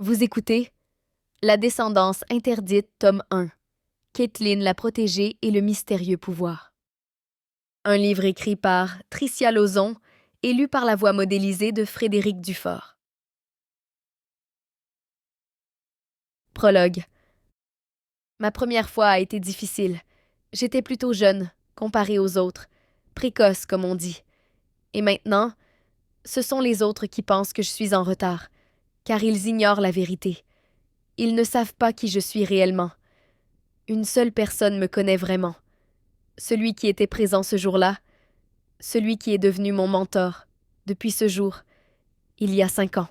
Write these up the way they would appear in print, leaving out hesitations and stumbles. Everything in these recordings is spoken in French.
Vous écoutez La descendance interdite, tome 1. Caitlin la protégée et le mystérieux pouvoir. Un livre écrit par Tricia Lauzon et lu par la voix modélisée de Frédéric Dufort. Prologue. Ma première fois a été difficile. J'étais plutôt jeune, comparée aux autres, précoce comme on dit. Et maintenant, ce sont les autres qui pensent que je suis en retard, car ils ignorent la vérité. Ils ne savent pas qui je suis réellement. Une seule personne me connaît vraiment. Celui qui était présent ce jour-là, celui qui est devenu mon mentor, depuis ce jour, il y a 5 ans.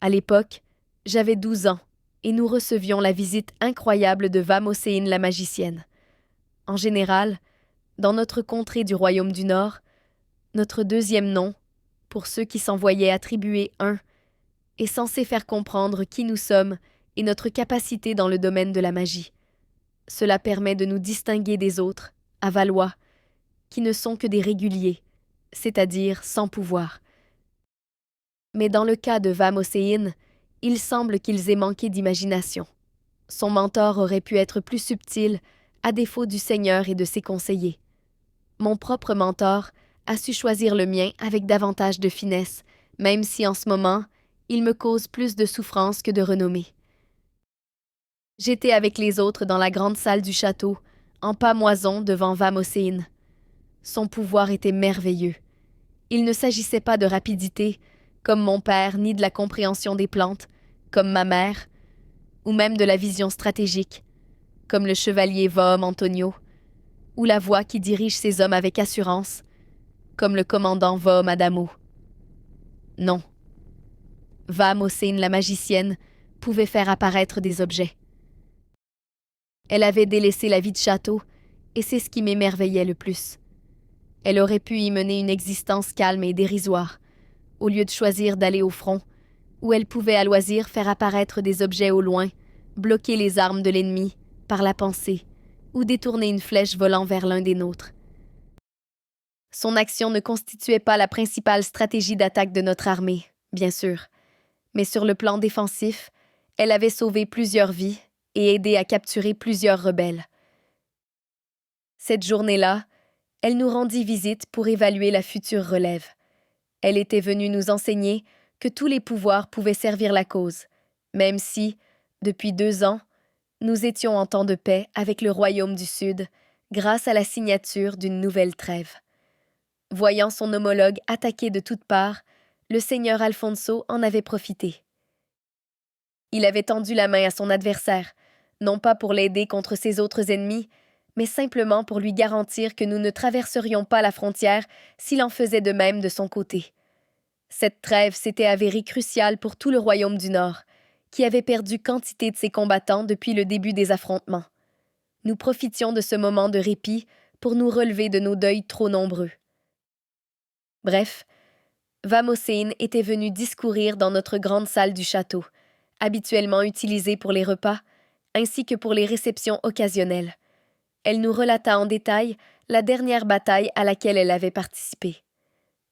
À l'époque, j'avais 12 ans, et nous recevions la visite incroyable de Vamoséine la magicienne. En général, dans notre contrée du Royaume du Nord, notre deuxième nom, pour ceux qui s'en voyaient attribuer un, est censé faire comprendre qui nous sommes et notre capacité dans le domaine de la magie. Cela permet de nous distinguer des autres, à Valois, qui ne sont que des réguliers, c'est-à-dire sans pouvoir. Mais dans le cas de Vamoséine, il semble qu'ils aient manqué d'imagination. Son mentor aurait pu être plus subtil, à défaut du Seigneur et de ses conseillers. Mon propre mentor a su choisir le mien avec davantage de finesse, même si en ce moment, il me cause plus de souffrance que de renommée. J'étais avec les autres dans la grande salle du château, en pâmoison devant Vamoséine. Son pouvoir était merveilleux. Il ne s'agissait pas de rapidité, comme mon père, ni de la compréhension des plantes, comme ma mère, ou même de la vision stratégique, comme le chevalier Vaum Antonio, ou la voix qui dirige ses hommes avec assurance, comme le commandant Vaum Adamo. Non. Vamoséine la magicienne pouvait faire apparaître des objets. Elle avait délaissé la vie de château, et c'est ce qui m'émerveillait le plus. Elle aurait pu y mener une existence calme et dérisoire, au lieu de choisir d'aller au front, où elle pouvait à loisir faire apparaître des objets au loin, bloquer les armes de l'ennemi par la pensée, ou détourner une flèche volant vers l'un des nôtres. Son action ne constituait pas la principale stratégie d'attaque de notre armée, bien sûr, mais sur le plan défensif, elle avait sauvé plusieurs vies et aidé à capturer plusieurs rebelles. Cette journée-là, elle nous rendit visite pour évaluer la future relève. Elle était venue nous enseigner que tous les pouvoirs pouvaient servir la cause, même si, depuis 2 ans, nous étions en temps de paix avec le Royaume du Sud grâce à la signature d'une nouvelle trêve. Voyant son homologue attaqué de toutes parts, le seigneur Alfonso en avait profité. Il avait tendu la main à son adversaire, non pas pour l'aider contre ses autres ennemis, mais simplement pour lui garantir que nous ne traverserions pas la frontière s'il en faisait de même de son côté. Cette trêve s'était avérée cruciale pour tout le Royaume du Nord, qui avait perdu quantité de ses combattants depuis le début des affrontements. Nous profitions de ce moment de répit pour nous relever de nos deuils trop nombreux. Bref, Vamoséine était venue discourir dans notre grande salle du château, habituellement utilisée pour les repas, ainsi que pour les réceptions occasionnelles. Elle nous relata en détail la dernière bataille à laquelle elle avait participé.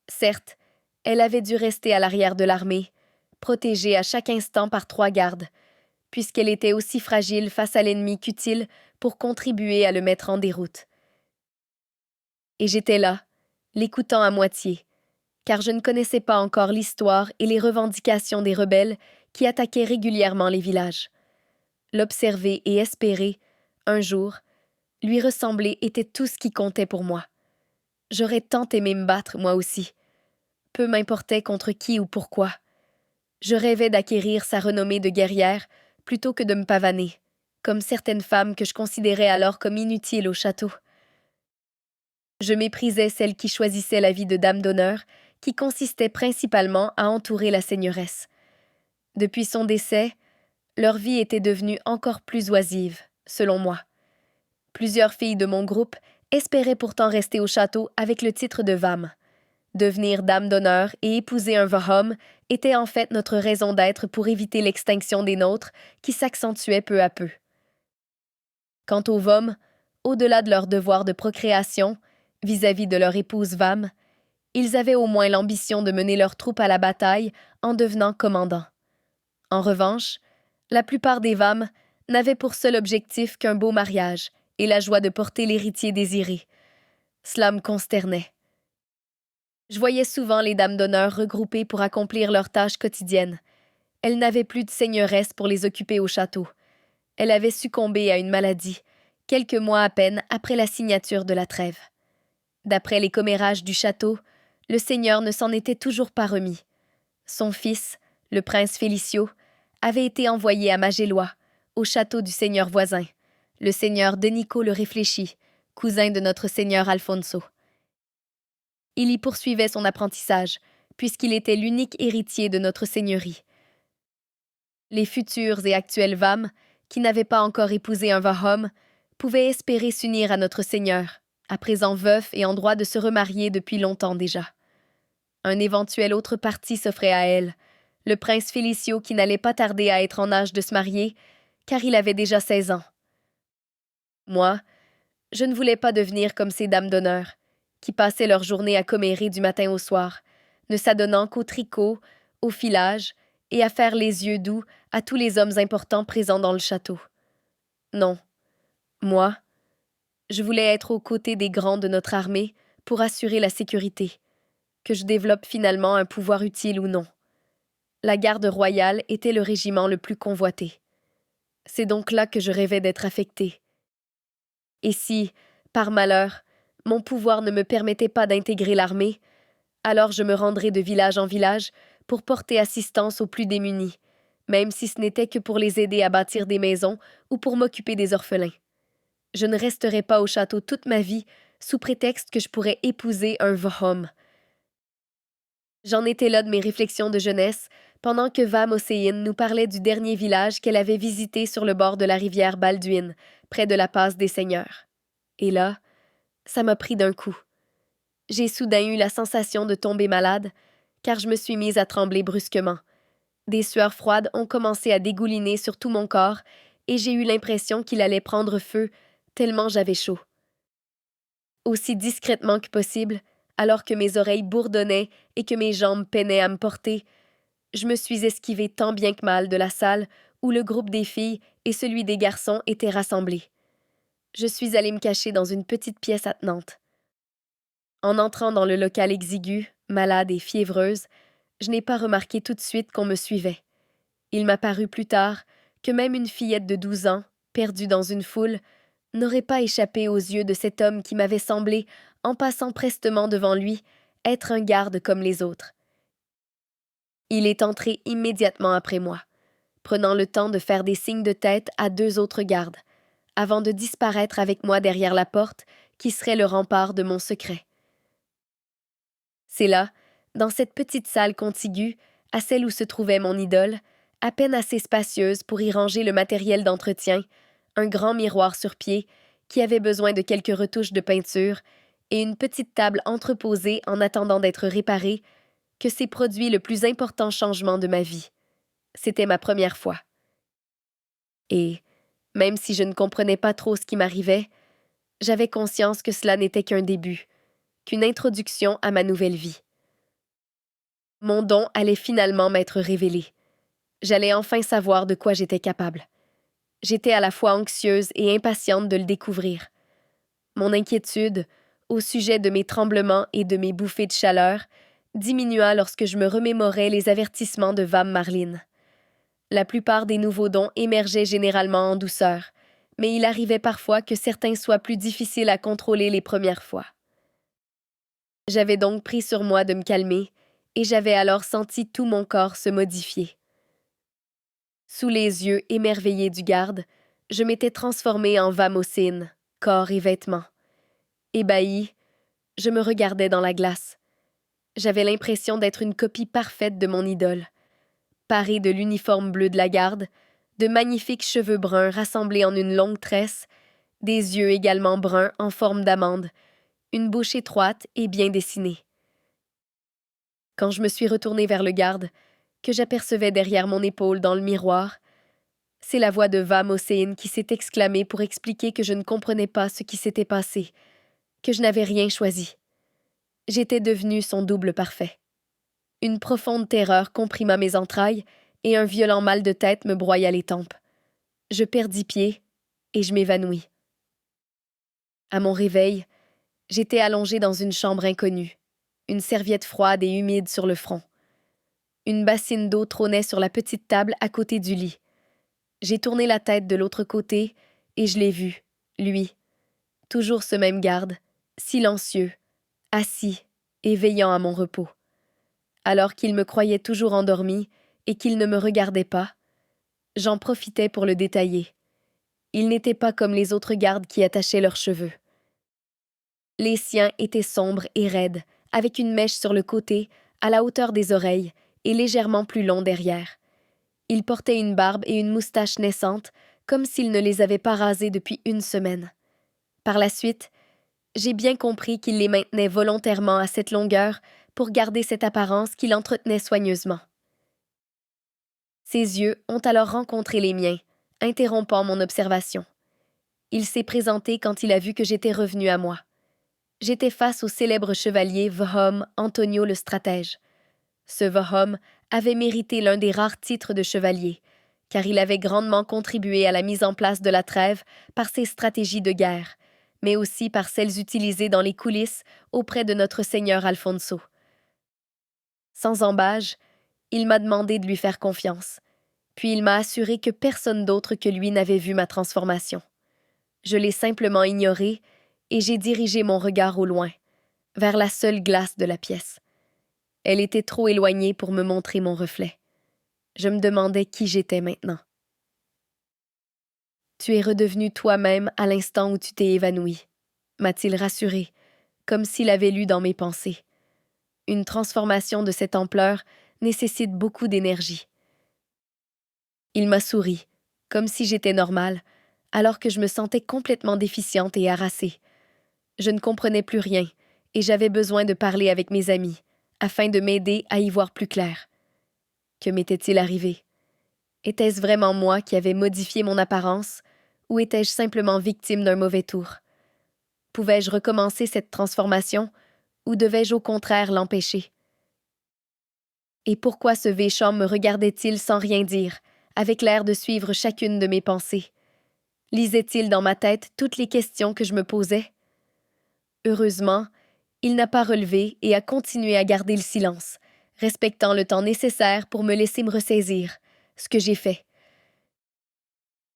Certes, elle avait dû rester à l'arrière de l'armée, protégée à chaque instant par 3 gardes, puisqu'elle était aussi fragile face à l'ennemi qu'utile pour contribuer à le mettre en déroute. Et j'étais là, l'écoutant à moitié, car je ne connaissais pas encore l'histoire et les revendications des rebelles qui attaquaient régulièrement les villages. L'observer et espérer, un jour, lui ressembler était tout ce qui comptait pour moi. J'aurais tant aimé me battre, moi aussi. Peu m'importait contre qui ou pourquoi. Je rêvais d'acquérir sa renommée de guerrière plutôt que de me pavaner, comme certaines femmes que je considérais alors comme inutiles au château. Je méprisais celles qui choisissaient la vie de dame d'honneur, qui consistait principalement à entourer la seigneuresse. Depuis son décès, leur vie était devenue encore plus oisive, selon moi. Plusieurs filles de mon groupe espéraient pourtant rester au château avec le titre de Vam. Devenir dame d'honneur et épouser un Vahom était en fait notre raison d'être pour éviter l'extinction des nôtres qui s'accentuait peu à peu. Quant aux Vom, au-delà de leur devoir de procréation, vis-à-vis de leur épouse Vam, ils avaient au moins l'ambition de mener leurs troupes à la bataille en devenant commandants. En revanche, la plupart des Vam n'avaient pour seul objectif qu'un beau mariage et la joie de porter l'héritier désiré. Cela me consternait. Je voyais souvent les dames d'honneur regroupées pour accomplir leurs tâches quotidiennes. Elles n'avaient plus de seigneuresse pour les occuper au château. Elle avait succombé à une maladie, quelques mois à peine après la signature de la trêve. D'après les commérages du château, le seigneur ne s'en était toujours pas remis. Son fils, le prince Félicio, avait été envoyé à Magellois, au château du seigneur voisin, le seigneur Denico le Réfléchi, cousin de notre seigneur Alfonso. Il y poursuivait son apprentissage, puisqu'il était l'unique héritier de notre seigneurie. Les futurs et actuels Vam, qui n'avaient pas encore épousé un Vahom, pouvaient espérer s'unir à notre seigneur, à présent veuf et en droit de se remarier depuis longtemps déjà. Un éventuel autre parti s'offrait à elle, le prince Félicio qui n'allait pas tarder à être en âge de se marier, car il avait déjà 16 ans. Moi, je ne voulais pas devenir comme ces dames d'honneur, qui passaient leur journée à commérer du matin au soir, ne s'adonnant qu'au tricot, au filage et à faire les yeux doux à tous les hommes importants présents dans le château. Non, moi, je voulais être aux côtés des grands de notre armée pour assurer la sécurité, que je développe finalement un pouvoir utile ou non. La garde royale était le régiment le plus convoité. C'est donc là que je rêvais d'être affectée. Et si, par malheur, mon pouvoir ne me permettait pas d'intégrer l'armée, alors je me rendrais de village en village pour porter assistance aux plus démunis, même si ce n'était que pour les aider à bâtir des maisons ou pour m'occuper des orphelins. Je ne resterai pas au château toute ma vie sous prétexte que je pourrais épouser un Vahom. J'en étais là de mes réflexions de jeunesse, pendant que Vam Océine nous parlait du dernier village qu'elle avait visité sur le bord de la rivière Balduin, près de la passe des Seigneurs. Et là, ça m'a pris d'un coup. J'ai soudain eu la sensation de tomber malade, car je me suis mise à trembler brusquement. Des sueurs froides ont commencé à dégouliner sur tout mon corps, et j'ai eu l'impression qu'il allait prendre feu, tellement j'avais chaud. Aussi discrètement que possible, alors que mes oreilles bourdonnaient et que mes jambes peinaient à me porter, je me suis esquivée tant bien que mal de la salle où le groupe des filles et celui des garçons étaient rassemblés. Je suis allée me cacher dans une petite pièce attenante. En entrant dans le local exigu, malade et fiévreuse, je n'ai pas remarqué tout de suite qu'on me suivait. Il m'a paru plus tard que même une fillette de 12 ans, perdue dans une foule, n'aurait pas échappé aux yeux de cet homme qui m'avait semblé, en passant prestement devant lui, être un garde comme les autres. Il est entré immédiatement après moi, prenant le temps de faire des signes de tête à 2 autres gardes, avant de disparaître avec moi derrière la porte qui serait le rempart de mon secret. C'est là, dans cette petite salle contiguë, à celle où se trouvait mon idole, à peine assez spacieuse pour y ranger le matériel d'entretien, un grand miroir sur pied, qui avait besoin de quelques retouches de peinture, et une petite table entreposée en attendant d'être réparée, que s'est produit le plus important changement de ma vie. C'était ma première fois. Et, même si je ne comprenais pas trop ce qui m'arrivait, j'avais conscience que cela n'était qu'un début, qu'une introduction à ma nouvelle vie. Mon don allait finalement m'être révélé. J'allais enfin savoir de quoi j'étais capable. J'étais à la fois anxieuse et impatiente de le découvrir. Mon inquiétude, au sujet de mes tremblements et de mes bouffées de chaleur, diminua lorsque je me remémorais les avertissements de Vam Marlin. La plupart des nouveaux dons émergeaient généralement en douceur, mais il arrivait parfois que certains soient plus difficiles à contrôler les premières fois. J'avais donc pris sur moi de me calmer, et j'avais alors senti tout mon corps se modifier. Sous les yeux émerveillés du garde, je m'étais transformée en Vamocine, corps et vêtements. Ébahie, je me regardais dans la glace. J'avais l'impression d'être une copie parfaite de mon idole. Parée de l'uniforme bleu de la garde, de magnifiques cheveux bruns rassemblés en une longue tresse, des yeux également bruns en forme d'amande, une bouche étroite et bien dessinée. Quand je me suis retournée vers le garde, que j'apercevais derrière mon épaule dans le miroir, c'est la voix de Vam Océine qui s'est exclamée pour expliquer que je ne comprenais pas ce qui s'était passé, que je n'avais rien choisi. J'étais devenue son double parfait. Une profonde terreur comprima mes entrailles, et un violent mal de tête me broya les tempes. Je perdis pied et je m'évanouis. À mon réveil, j'étais allongée dans une chambre inconnue, une serviette froide et humide sur le front. Une bassine d'eau trônait sur la petite table à côté du lit. J'ai tourné la tête de l'autre côté et je l'ai vu, lui. Toujours ce même garde, silencieux, assis et veillant à mon repos. Alors qu'il me croyait toujours endormi et qu'il ne me regardait pas, j'en profitais pour le détailler. Il n'était pas comme les autres gardes qui attachaient leurs cheveux. Les siens étaient sombres et raides, avec une mèche sur le côté, à la hauteur des oreilles, et légèrement plus long derrière. Il portait une barbe et une moustache naissantes, comme s'il ne les avait pas rasées depuis une semaine. Par la suite, j'ai bien compris qu'il les maintenait volontairement à cette longueur pour garder cette apparence qu'il entretenait soigneusement. Ses yeux ont alors rencontré les miens, interrompant mon observation. Il s'est présenté quand il a vu que j'étais revenu à moi. J'étais face au célèbre chevalier Vahom Antonio le Stratège. Ce Vahom avait mérité l'un des rares titres de chevalier, car il avait grandement contribué à la mise en place de la trêve par ses stratégies de guerre, mais aussi par celles utilisées dans les coulisses auprès de notre seigneur Alfonso. Sans embâge, il m'a demandé de lui faire confiance, puis il m'a assuré que personne d'autre que lui n'avait vu ma transformation. Je l'ai simplement ignoré et j'ai dirigé mon regard au loin, vers la seule glace de la pièce. Elle était trop éloignée pour me montrer mon reflet. Je me demandais qui j'étais maintenant. Tu es redevenu toi-même à l'instant où tu t'es évanoui, m'a-t-il rassuré, comme s'il avait lu dans mes pensées. Une transformation de cette ampleur nécessite beaucoup d'énergie. Il m'a souri, comme si j'étais normale, alors que je me sentais complètement déficiente et harassée. Je ne comprenais plus rien, et j'avais besoin de parler avec mes amis, afin de m'aider à y voir plus clair. Que m'était-il arrivé? Était-ce vraiment moi qui avais modifié mon apparence, ou étais-je simplement victime d'un mauvais tour? Pouvais-je recommencer cette transformation, ou devais-je au contraire l'empêcher? Et pourquoi ce Vécham me regardait-il sans rien dire, avec l'air de suivre chacune de mes pensées? Lisait-il dans ma tête toutes les questions que je me posais? Heureusement, il n'a pas relevé et a continué à garder le silence, respectant le temps nécessaire pour me laisser me ressaisir, ce que j'ai fait.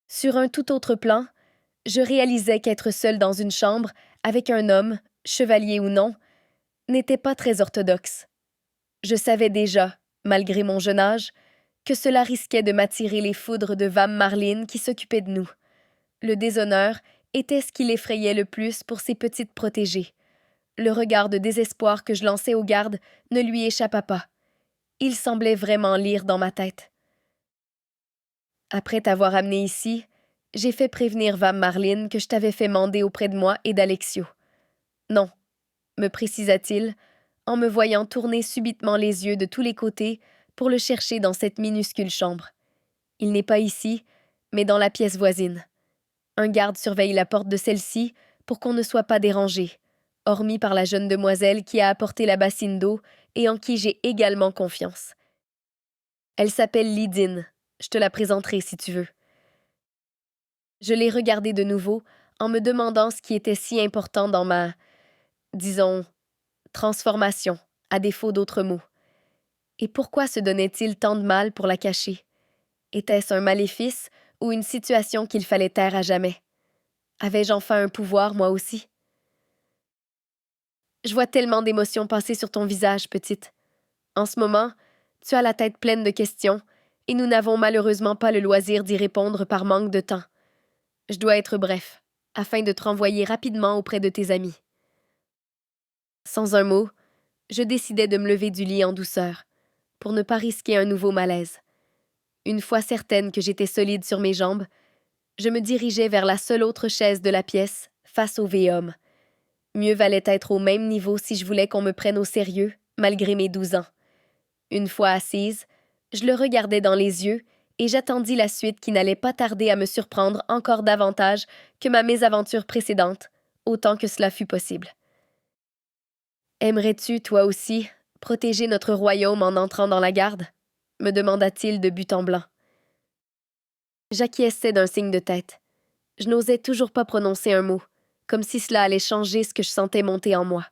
Sur un tout autre plan, je réalisais qu'être seule dans une chambre, avec un homme, chevalier ou non, n'était pas très orthodoxe. Je savais déjà, malgré mon jeune âge, que cela risquait de m'attirer les foudres de Vam Marlene qui s'occupait de nous. Le déshonneur était ce qui l'effrayait le plus pour ses petites protégées. Le regard de désespoir que je lançais aux gardes ne lui échappa pas. Il semblait vraiment lire dans ma tête. Après t'avoir amené ici, j'ai fait prévenir Vam Marlene que je t'avais fait mander auprès de moi et d'Alexio. Non, me précisa-t-il, en me voyant tourner subitement les yeux de tous les côtés pour le chercher dans cette minuscule chambre. Il n'est pas ici, mais dans la pièce voisine. Un garde surveille la porte de celle-ci pour qu'on ne soit pas dérangé, hormis par la jeune demoiselle qui a apporté la bassine d'eau et en qui j'ai également confiance. Elle s'appelle Lydine. Je te la présenterai si tu veux. Je l'ai regardée de nouveau en me demandant ce qui était si important dans ma, disons, transformation, à défaut d'autres mots. Et pourquoi se donnait-il tant de mal pour la cacher? Était-ce un maléfice ou une situation qu'il fallait taire à jamais? Avais-je enfin un pouvoir, moi aussi? Je vois tellement d'émotions passer sur ton visage, petite. En ce moment, tu as la tête pleine de questions, et nous n'avons malheureusement pas le loisir d'y répondre par manque de temps. Je dois être bref, afin de te renvoyer rapidement auprès de tes amis. Sans un mot, je décidai de me lever du lit en douceur, pour ne pas risquer un nouveau malaise. Une fois certaine que j'étais solide sur mes jambes, je me dirigeais vers la seule autre chaise de la pièce, face au Véhom. Mieux valait être au même niveau si je voulais qu'on me prenne au sérieux, malgré mes 12 ans. Une fois assise, je le regardais dans les yeux et j'attendis la suite qui n'allait pas tarder à me surprendre encore davantage que ma mésaventure précédente, autant que cela fut possible. Aimerais-tu, toi aussi, protéger notre royaume en entrant dans la garde? me demanda-t-il de but en blanc. J'acquiesçais d'un signe de tête. Je n'osais toujours pas prononcer un mot, comme si cela allait changer ce que je sentais monter en moi.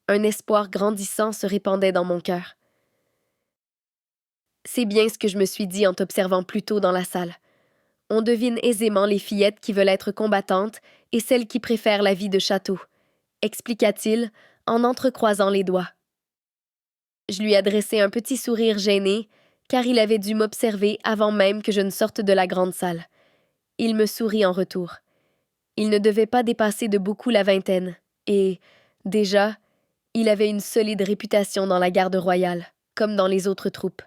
Un espoir grandissant se répandait dans mon cœur. C'est bien ce que je me suis dit en t'observant plus tôt dans la salle. On devine aisément les fillettes qui veulent être combattantes et celles qui préfèrent la vie de château, expliqua-t-il en entrecroisant les doigts. Je lui adressai un petit sourire gêné, car il avait dû m'observer avant même que je ne sorte de la grande salle. Il me sourit en retour. Il ne devait pas dépasser de beaucoup la vingtaine, et, déjà, il avait une solide réputation dans la garde royale, comme dans les autres troupes.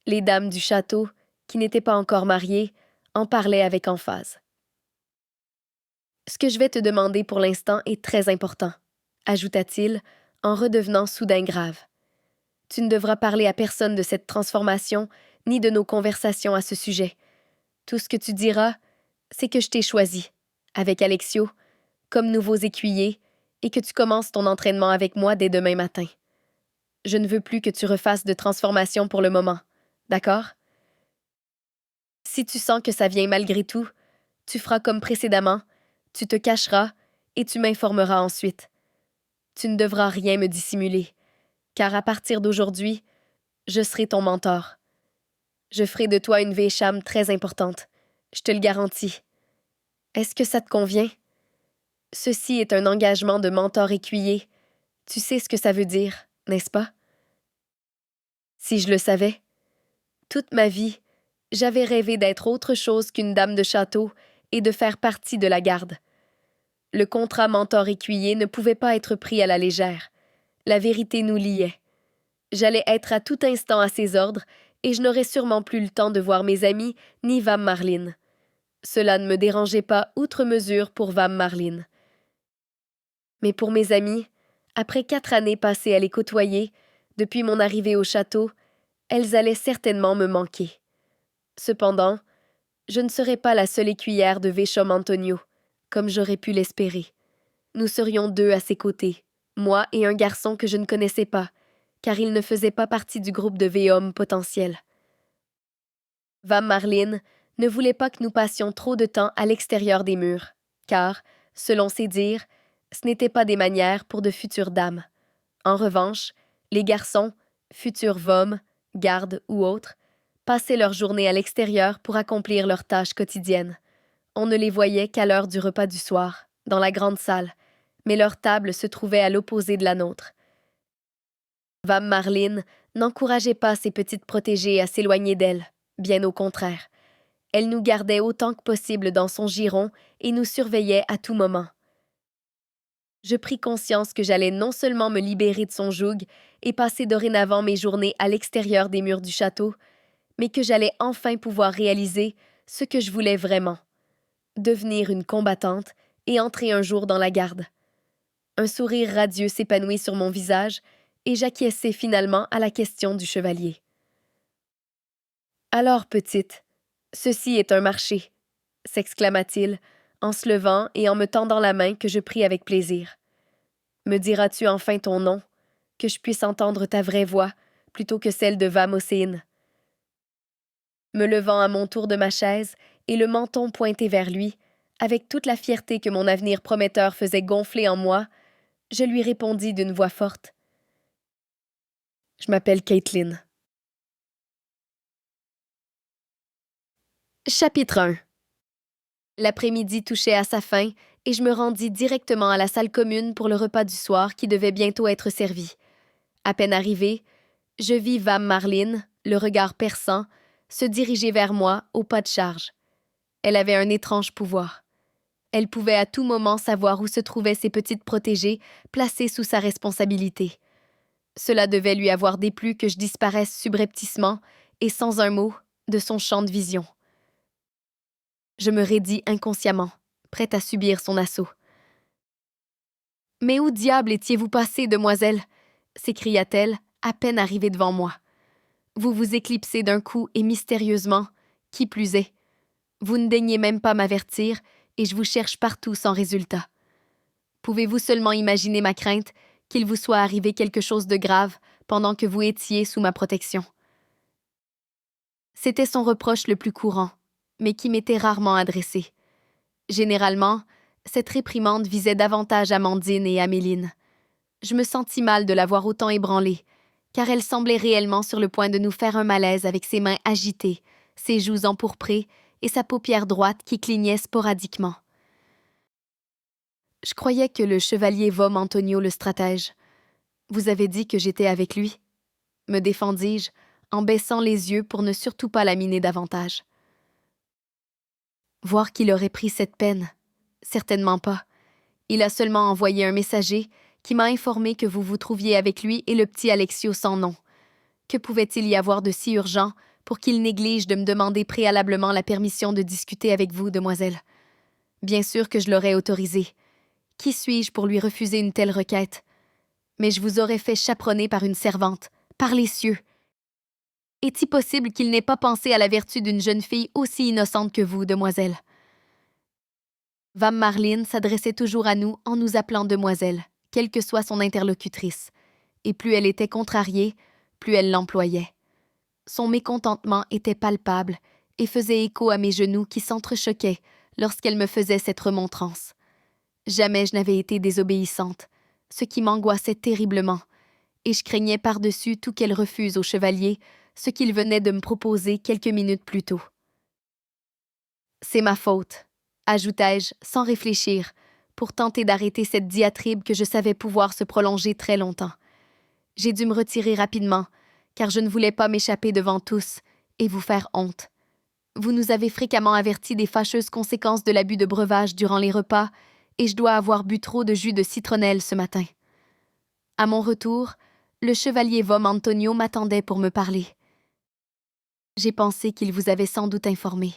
Les dames du château, qui n'étaient pas encore mariées, en parlaient avec emphase. Ce que je vais te demander pour l'instant est très important, ajouta-t-il, en redevenant soudain grave. Tu ne devras parler à personne de cette transformation, ni de nos conversations à ce sujet. Tout ce que tu diras, c'est que je t'ai choisi, avec Alexio, comme nouveaux écuyers, et que tu commences ton entraînement avec moi dès demain matin. Je ne veux plus que tu refasses de transformation pour le moment, d'accord? Si tu sens que ça vient malgré tout, tu feras comme précédemment, tu te cacheras et tu m'informeras ensuite. Tu ne devras rien me dissimuler, car à partir d'aujourd'hui, je serai ton mentor. Je ferai de toi une Vécham très importante, je te le garantis. Est-ce que ça te convient? Ceci est un engagement de mentor écuyer. Tu sais ce que ça veut dire, n'est-ce pas? Si je le savais. Toute ma vie, j'avais rêvé d'être autre chose qu'une dame de château et de faire partie de la garde. Le contrat mentor-écuyer ne pouvait pas être pris à la légère. La vérité nous liait. J'allais être à tout instant à ses ordres et je n'aurais sûrement plus le temps de voir mes amis ni Vam Marlin. Cela ne me dérangeait pas outre mesure pour Vam Marlin. Mais pour mes amis, après 4 années passées à les côtoyer, depuis mon arrivée au château, elles allaient certainement me manquer. Cependant, je ne serais pas la seule écuyère de Véchom Antonio, comme j'aurais pu l'espérer. Nous serions 2 à ses côtés, moi et un garçon que je ne connaissais pas, car il ne faisait pas partie du groupe de Véhom potentiel. Vam Marlin ne voulait pas que nous passions trop de temps à l'extérieur des murs, car, selon ses dires, ce n'étaient pas des manières pour de futures dames. En revanche, les garçons, futurs Vom, gardes ou autres, passaient leur journée à l'extérieur pour accomplir leurs tâches quotidiennes. On ne les voyait qu'à l'heure du repas du soir, dans la grande salle, mais leur table se trouvait à l'opposé de la nôtre. Vam Marlin n'encourageait pas ses petites protégées à s'éloigner d'elle, bien au contraire. Elle nous gardait autant que possible dans son giron et nous surveillait à tout moment. Je pris conscience que j'allais non seulement me libérer de son joug et passer dorénavant mes journées à l'extérieur des murs du château, mais que j'allais enfin pouvoir réaliser ce que je voulais vraiment, devenir une combattante et entrer un jour dans la garde. Un sourire radieux s'épanouit sur mon visage et j'acquiesçai finalement à la question du chevalier. « Alors, petite, ceci est un marché, » s'exclama-t-il, en se levant et en me tendant la main que je pris avec plaisir. « Me diras-tu enfin ton nom, que je puisse entendre ta vraie voix, plutôt que celle de Vam Océine? » Me levant à mon tour de ma chaise et le menton pointé vers lui, avec toute la fierté que mon avenir prometteur faisait gonfler en moi, je lui répondis d'une voix forte. « Je m'appelle Caitlin. » Chapitre 1. L'après-midi touchait à sa fin et je me rendis directement à la salle commune pour le repas du soir qui devait bientôt être servi. À peine arrivé, je vis Vam Marlin, le regard perçant, se diriger vers moi au pas de charge. Elle avait un étrange pouvoir. Elle pouvait à tout moment savoir où se trouvaient ses petites protégées placées sous sa responsabilité. Cela devait lui avoir déplu que je disparaisse subrepticement et sans un mot de son champ de vision. Je me raidis inconsciemment, prête à subir son assaut. « Mais où diable étiez-vous passée, demoiselle ?» s'écria-t-elle, à peine arrivée devant moi. « Vous vous éclipsez d'un coup et mystérieusement, qui plus est. Vous ne daignez même pas m'avertir et je vous cherche partout sans résultat. Pouvez-vous seulement imaginer ma crainte qu'il vous soit arrivé quelque chose de grave pendant que vous étiez sous ma protection? C'était son reproche le plus courant, mais qui m'était rarement adressé. Généralement, cette réprimande visait davantage Amandine et Améline. Je me sentis mal de l'avoir autant ébranlée, car elle semblait réellement sur le point de nous faire un malaise avec ses mains agitées, ses joues empourprées et sa paupière droite qui clignait sporadiquement. Je croyais que le chevalier Vom Antonio le stratège. Vous avez dit que j'étais avec lui, me défendis-je, en baissant les yeux pour ne surtout pas la miner davantage. Voir qu'il aurait pris cette peine. Certainement pas. Il a seulement envoyé un messager qui m'a informé que vous vous trouviez avec lui et le petit Alexio sans nom. Que pouvait-il y avoir de si urgent pour qu'il néglige de me demander préalablement la permission de discuter avec vous, demoiselle? Bien sûr que je l'aurais autorisé. Qui suis-je pour lui refuser une telle requête? Mais je vous aurais fait chaperonner par une servante, par les cieux. Est-il possible qu'il n'ait pas pensé à la vertu d'une jeune fille aussi innocente que vous, demoiselle? Vam Marlin s'adressait toujours à nous en nous appelant demoiselle, quelle que soit son interlocutrice, et plus elle était contrariée, plus elle l'employait. Son mécontentement était palpable et faisait écho à mes genoux qui s'entrechoquaient lorsqu'elle me faisait cette remontrance. Jamais je n'avais été désobéissante, ce qui m'angoissait terriblement, et je craignais par-dessus tout qu'elle refuse au chevalier ce qu'il venait de me proposer quelques minutes plus tôt. C'est ma faute, ajoutai-je sans réfléchir, pour tenter d'arrêter cette diatribe que je savais pouvoir se prolonger très longtemps. J'ai dû me retirer rapidement, car je ne voulais pas m'échapper devant tous et vous faire honte. Vous nous avez fréquemment avertis des fâcheuses conséquences de l'abus de breuvage durant les repas, et je dois avoir bu trop de jus de citronnelle ce matin. À mon retour, le chevalier Vom Antonio m'attendait pour me parler. J'ai pensé qu'il vous avait sans doute informé.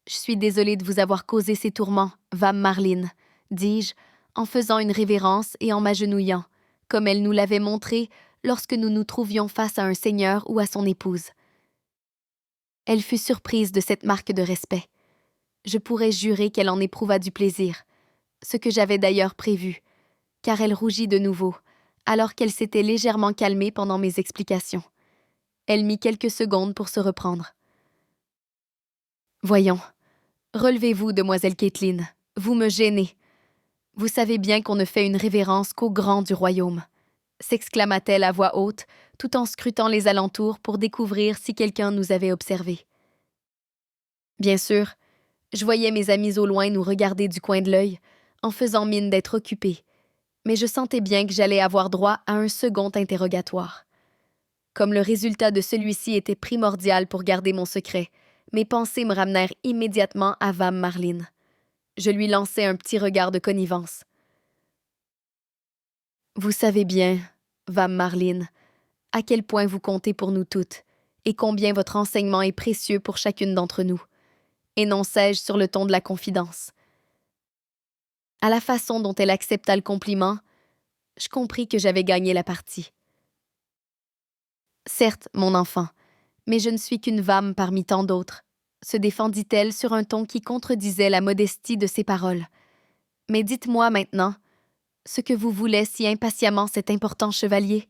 Je suis désolée de vous avoir causé ces tourments, Vam Marlin, dis-je, en faisant une révérence et en m'agenouillant, comme elle nous l'avait montré lorsque nous nous trouvions face à un seigneur ou à son épouse. Elle fut surprise de cette marque de respect. Je pourrais jurer qu'elle en éprouva du plaisir, ce que j'avais d'ailleurs prévu, car elle rougit de nouveau, alors qu'elle s'était légèrement calmée pendant mes explications. Elle mit quelques secondes pour se reprendre. « Voyons, relevez-vous, demoiselle Caitlin, vous me gênez. Vous savez bien qu'on ne fait une révérence qu'au grand du royaume, » s'exclama-t-elle à voix haute, tout en scrutant les alentours pour découvrir si quelqu'un nous avait observés. Bien sûr, je voyais mes amis au loin nous regarder du coin de l'œil, en faisant mine d'être occupés, mais je sentais bien que j'allais avoir droit à un second interrogatoire. Comme le résultat de celui-ci était primordial pour garder mon secret, mes pensées me ramenèrent immédiatement à Vam Marlin. Je lui lançai un petit regard de connivence. « Vous savez bien, Vam Marlin, à quel point vous comptez pour nous toutes, et combien votre enseignement est précieux pour chacune d'entre nous, énonçai-je sur le ton de la confidence. À la façon dont elle accepta le compliment, je compris que j'avais gagné la partie. Certes, mon enfant, mais je ne suis qu'une Vam parmi tant d'autres, se défendit-elle sur un ton qui contredisait la modestie de ses paroles. Mais dites-moi maintenant, ce que vous voulez si impatiemment cet important chevalier.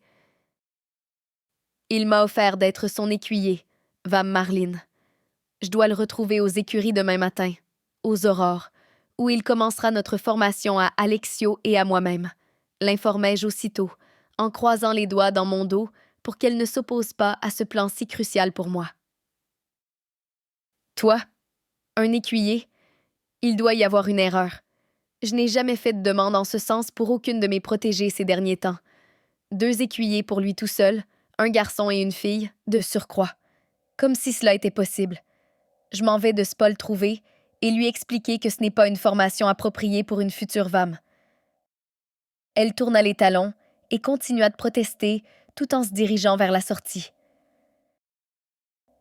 Il m'a offert d'être son écuyer, Vam Marlin. Je dois le retrouver aux écuries demain matin, aux aurores, où il commencera notre formation à Alexio et à moi-même, l'informai-je aussitôt, en croisant les doigts dans mon dos pour qu'elle ne s'oppose pas à ce plan si crucial pour moi. Toi, un écuyer, il doit y avoir une erreur. Je n'ai jamais fait de demande en ce sens pour aucune de mes protégées ces derniers temps. 2 écuyers pour lui tout seul, un garçon et une fille, de surcroît. Comme si cela était possible. Je m'en vais de Spol trouver et lui expliquer que ce n'est pas une formation appropriée pour une future Vam. Elle tourna les talons et continua de protester tout en se dirigeant vers la sortie.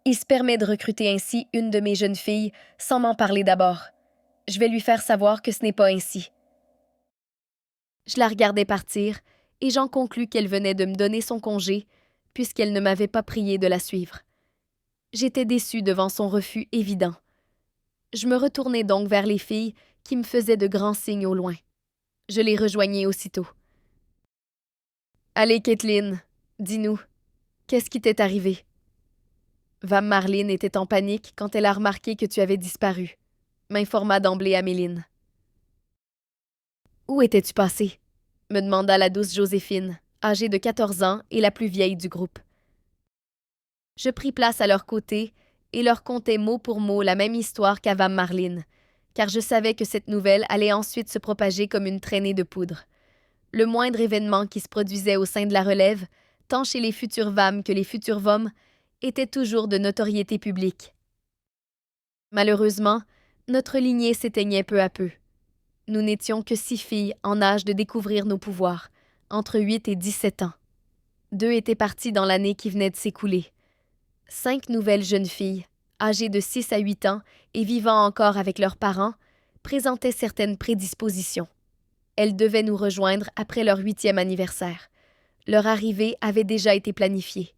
Il se permet de recruter ainsi une de mes jeunes filles sans m'en parler d'abord. Je vais lui faire savoir que ce n'est pas ainsi. Je la regardais partir et j'en conclus qu'elle venait de me donner son congé puisqu'elle ne m'avait pas prié de la suivre. J'étais déçue devant son refus évident. Je me retournai donc vers les filles qui me faisaient de grands signes au loin. Je les rejoignis aussitôt. « Allez, Caitlin, dis-nous, qu'est-ce qui t'est arrivé? » Vam Marlin était en panique quand elle a remarqué que tu avais disparu, m'informa d'emblée Améline. Où étais-tu passée? Me demanda la douce Joséphine, âgée de 14 ans et la plus vieille du groupe. Je pris place à leur côté et leur contai mot pour mot la même histoire qu'à Vam Marlin, car je savais que cette nouvelle allait ensuite se propager comme une traînée de poudre. Le moindre événement qui se produisait au sein de la relève, tant chez les futurs Vam que les futurs Vom, était toujours de notoriété publique. Malheureusement, notre lignée s'éteignait peu à peu. Nous n'étions que 6 filles en âge de découvrir nos pouvoirs, entre 8 et 17 ans. 2 étaient parties dans l'année qui venait de s'écouler. 5 nouvelles jeunes filles, âgées de 6 à 8 ans et vivant encore avec leurs parents, présentaient certaines prédispositions. Elles devaient nous rejoindre après leur 8e anniversaire. Leur arrivée avait déjà été planifiée.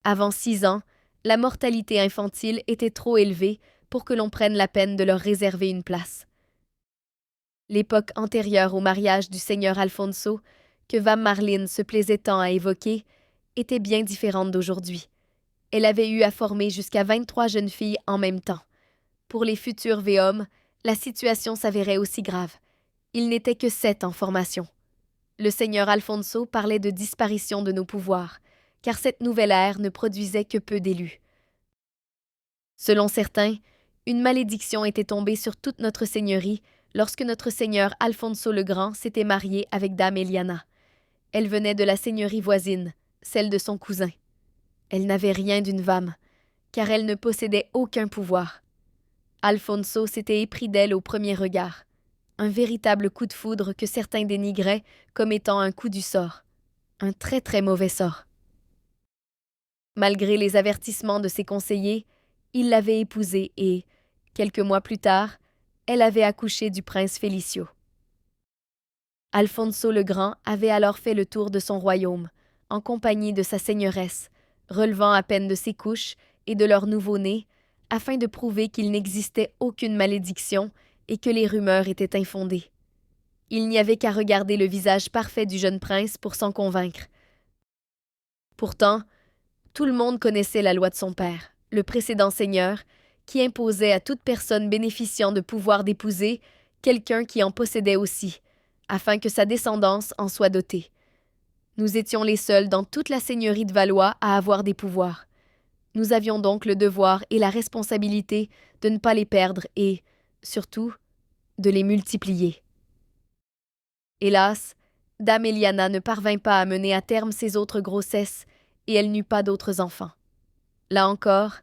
Avant 6 ans, la mortalité infantile était trop élevée pour que l'on prenne la peine de leur réserver une place. L'époque antérieure au mariage du seigneur Alfonso, que Vam Marlin se plaisait tant à évoquer, était bien différente d'aujourd'hui. Elle avait eu à former jusqu'à 23 jeunes filles en même temps. Pour les futurs Véhom, la situation s'avérait aussi grave. Il n'était que 7 en formation. Le seigneur Alfonso parlait de disparition de nos pouvoirs, car cette nouvelle ère ne produisait que peu d'élus. Selon certains, une malédiction était tombée sur toute notre seigneurie lorsque notre seigneur Alfonso le Grand s'était marié avec Dame Eliana. Elle venait de la seigneurie voisine, celle de son cousin. Elle n'avait rien d'une Vam, car elle ne possédait aucun pouvoir. Alfonso s'était épris d'elle au premier regard. Un véritable coup de foudre que certains dénigraient comme étant un coup du sort. Un très très mauvais sort. Malgré les avertissements de ses conseillers, il l'avait épousée et, quelques mois plus tard, elle avait accouché du prince Félicio. Alfonso le Grand avait alors fait le tour de son royaume, en compagnie de sa seigneuresse, relevant à peine de ses couches et de leur nouveau-né, afin de prouver qu'il n'existait aucune malédiction et que les rumeurs étaient infondées. Il n'y avait qu'à regarder le visage parfait du jeune prince pour s'en convaincre. Pourtant, tout le monde connaissait la loi de son père, le précédent seigneur, qui imposait à toute personne bénéficiant de pouvoir d'épouser quelqu'un qui en possédait aussi, afin que sa descendance en soit dotée. Nous étions les seuls dans toute la seigneurie de Valois à avoir des pouvoirs. Nous avions donc le devoir et la responsabilité de ne pas les perdre et, surtout, de les multiplier. Hélas, Dame Eliana ne parvint pas à mener à terme ses autres grossesses et elle n'eut pas d'autres enfants. Là encore,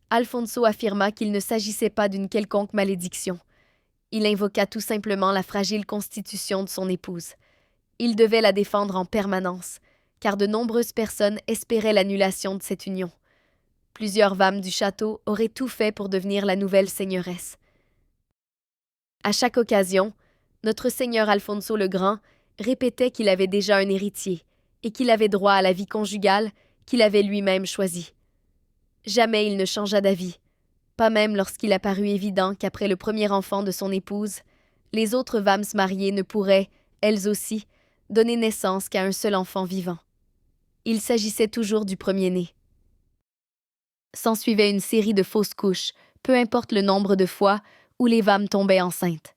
Alfonso affirma qu'il ne s'agissait pas d'une quelconque malédiction. Il invoqua tout simplement la fragile constitution de son épouse. Il devait la défendre en permanence, car de nombreuses personnes espéraient l'annulation de cette union. Plusieurs Vam du château auraient tout fait pour devenir la nouvelle seigneuresse. À chaque occasion, notre seigneur Alfonso le Grand répétait qu'il avait déjà un héritier et qu'il avait droit à la vie conjugale qu'il avait lui-même choisie. Jamais il ne changea d'avis, pas même lorsqu'il apparut évident qu'après le premier enfant de son épouse, les autres Vams mariées ne pourraient, elles aussi, donner naissance qu'à un seul enfant vivant. Il s'agissait toujours du premier-né. S'ensuivait une série de fausses couches, peu importe le nombre de fois où les Vams tombaient enceintes.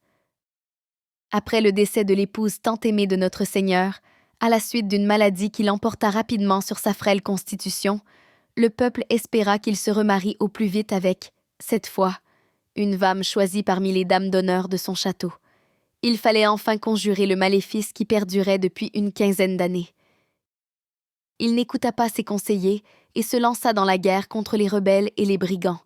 Après le décès de l'épouse tant aimée de notre Seigneur, à la suite d'une maladie qui l'emporta rapidement sur sa frêle constitution, le peuple espéra qu'il se remarie au plus vite avec, cette fois, une Vam choisie parmi les dames d'honneur de son château. Il fallait enfin conjurer le maléfice qui perdurait depuis une quinzaine d'années. Il n'écouta pas ses conseillers et se lança dans la guerre contre les rebelles et les brigands,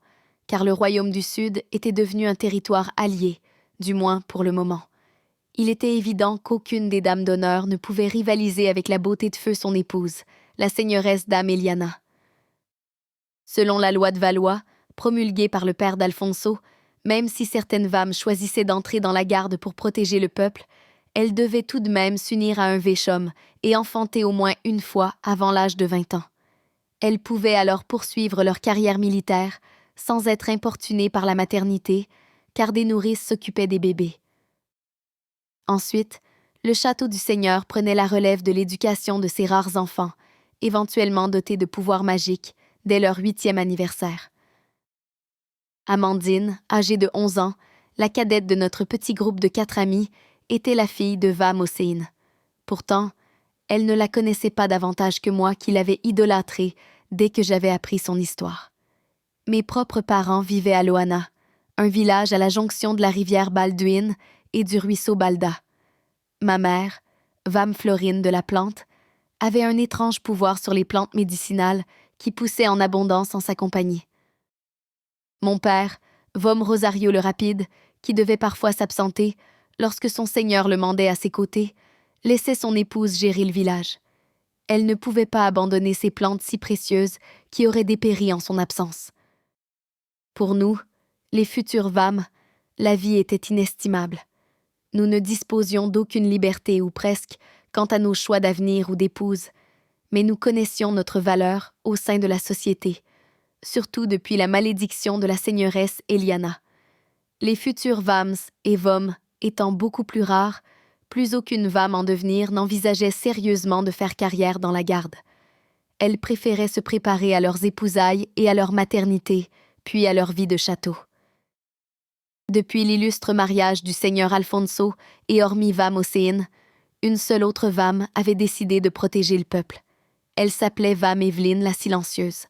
car le royaume du Sud était devenu un territoire allié, du moins pour le moment. Il était évident qu'aucune des dames d'honneur ne pouvait rivaliser avec la beauté de feu son épouse, la seigneuresse Dame Eliana. Selon la loi de Valois, promulguée par le père d'Alfonso, même si certaines Vam choisissaient d'entrer dans la garde pour protéger le peuple, elles devaient tout de même s'unir à un Véchom et enfanter au moins une fois avant l'âge de 20 ans. Elles pouvaient alors poursuivre leur carrière militaire sans être importunées par la maternité, car des nourrices s'occupaient des bébés. Ensuite, le château du Seigneur prenait la relève de l'éducation de ces rares enfants, éventuellement dotés de pouvoirs magiques, dès leur 8e anniversaire. Amandine, âgée de 11 ans, la cadette de notre petit groupe de 4 amis, était la fille de Vam Hossein. Pourtant, elle ne la connaissait pas davantage que moi qui l'avais idolâtrée dès que j'avais appris son histoire. Mes propres parents vivaient à Loana, un village à la jonction de la rivière Balduin et du ruisseau Balda. Ma mère, Vam Florine de la Plante, avait un étrange pouvoir sur les plantes médicinales qui poussaient en abondance en sa compagnie. Mon père, Vom Rosario le Rapide, qui devait parfois s'absenter lorsque son seigneur le mandait à ses côtés, laissait son épouse gérer le village. Elle ne pouvait pas abandonner ces plantes si précieuses qui auraient dépéri en son absence. Pour nous, les futurs Vam, la vie était inestimable. Nous ne disposions d'aucune liberté ou presque quant à nos choix d'avenir ou d'épouse, mais nous connaissions notre valeur au sein de la société, surtout depuis la malédiction de la seigneuresse Eliana. Les futurs Vams et Vom étant beaucoup plus rares, plus aucune Vam en devenir n'envisageait sérieusement de faire carrière dans la garde. Elles préféraient se préparer à leurs épousailles et à leur maternité, puis à leur vie de château. Depuis l'illustre mariage du seigneur Alfonso et hormis Vam Hossein, une seule autre Vam avait décidé de protéger le peuple. Elle s'appelait Vam Evelyne la Silencieuse.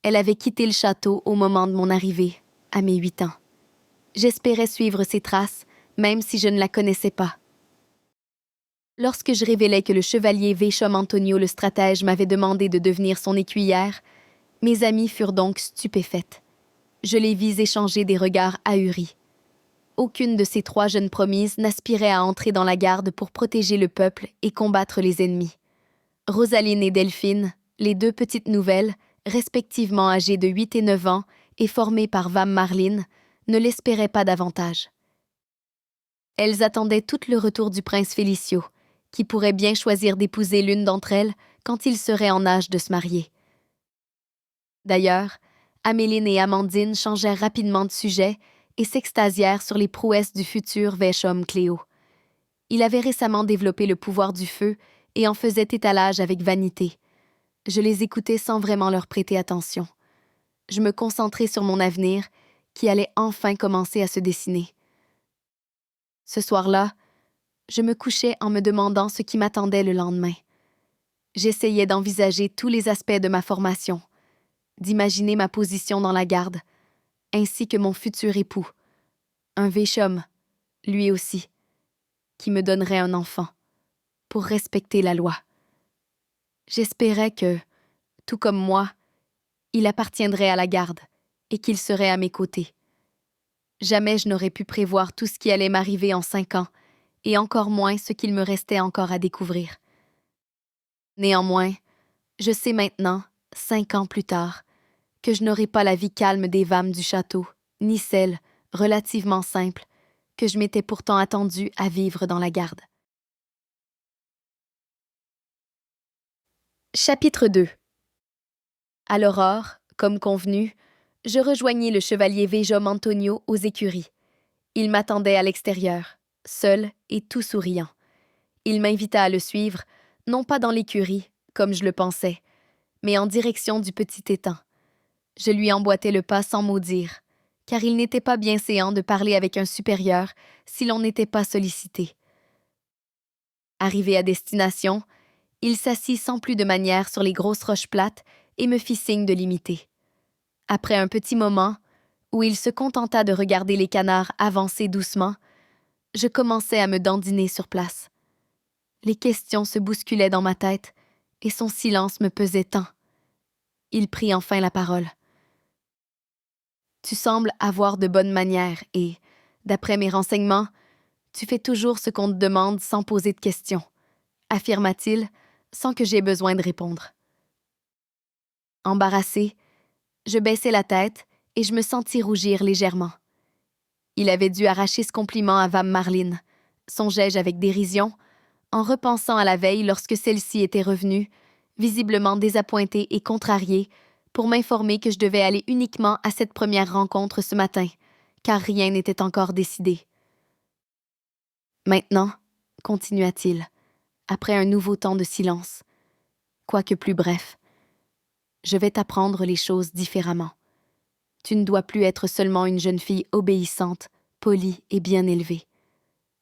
Elle avait quitté le château au moment de mon arrivée, à mes 8 ans. J'espérais suivre ses traces, même si je ne la connaissais pas. Lorsque je révélai que le chevalier Véchom Antonio le stratège m'avait demandé de devenir son écuyère, mes amies furent donc stupéfaites. Je les vis échanger des regards ahuris. Aucune de ces 3 jeunes promises n'aspirait à entrer dans la garde pour protéger le peuple et combattre les ennemis. Rosaline et Delphine, les 2 petites nouvelles, respectivement âgées de 8 et 9 ans et formées par Vam Marline, ne l'espéraient pas davantage. Elles attendaient tout le retour du prince Félicio, qui pourrait bien choisir d'épouser l'une d'entre elles quand il serait en âge de se marier. D'ailleurs, Améline et Amandine changèrent rapidement de sujet et s'extasièrent sur les prouesses du futur Véchom Cléo. Il avait récemment développé le pouvoir du feu et en faisait étalage avec vanité. Je les écoutais sans vraiment leur prêter attention. Je me concentrais sur mon avenir, qui allait enfin commencer à se dessiner. Ce soir-là, je me couchais en me demandant ce qui m'attendait le lendemain. J'essayais d'envisager tous les aspects de ma formation, d'imaginer ma position dans la garde, ainsi que mon futur époux, un Véchom, lui aussi, qui me donnerait un enfant, pour respecter la loi. J'espérais que, tout comme moi, il appartiendrait à la garde et qu'il serait à mes côtés. Jamais je n'aurais pu prévoir tout ce qui allait m'arriver en 5 ans, et encore moins ce qu'il me restait encore à découvrir. Néanmoins, je sais maintenant, 5 ans plus tard, que je n'aurai pas la vie calme des Vam du château, ni celle, relativement simple, que je m'étais pourtant attendue à vivre dans la garde. Chapitre 2. À l'aurore, comme convenu, je rejoignis le chevalier Véchom Antonio aux écuries. Il m'attendait à l'extérieur, seul et tout souriant. Il m'invita à le suivre, non pas dans l'écurie, comme je le pensais, mais en direction du petit étang. Je lui emboîtai le pas sans mot dire, car il n'était pas bienséant de parler avec un supérieur si l'on n'était pas sollicité. Arrivé à destination, il s'assit sans plus de manière sur les grosses roches plates et me fit signe de l'imiter. Après un petit moment, où il se contenta de regarder les canards avancer doucement, je commençai à me dandiner sur place. Les questions se bousculaient dans ma tête et son silence me pesait tant. Il prit enfin la parole. « Tu sembles avoir de bonnes manières et, d'après mes renseignements, tu fais toujours ce qu'on te demande sans poser de questions, » affirma-t-il, sans que j'aie besoin de répondre. Embarrassée, je baissai la tête et je me sentis rougir légèrement. Il avait dû arracher ce compliment à Vam Marline, songeai-je avec dérision, en repensant à la veille lorsque celle-ci était revenue, visiblement désappointée et contrariée, pour m'informer que je devais aller uniquement à cette première rencontre ce matin, car rien n'était encore décidé. Maintenant, continua-t-il, après un nouveau temps de silence, quoique plus bref, je vais t'apprendre les choses différemment. Tu ne dois plus être seulement une jeune fille obéissante, polie et bien élevée.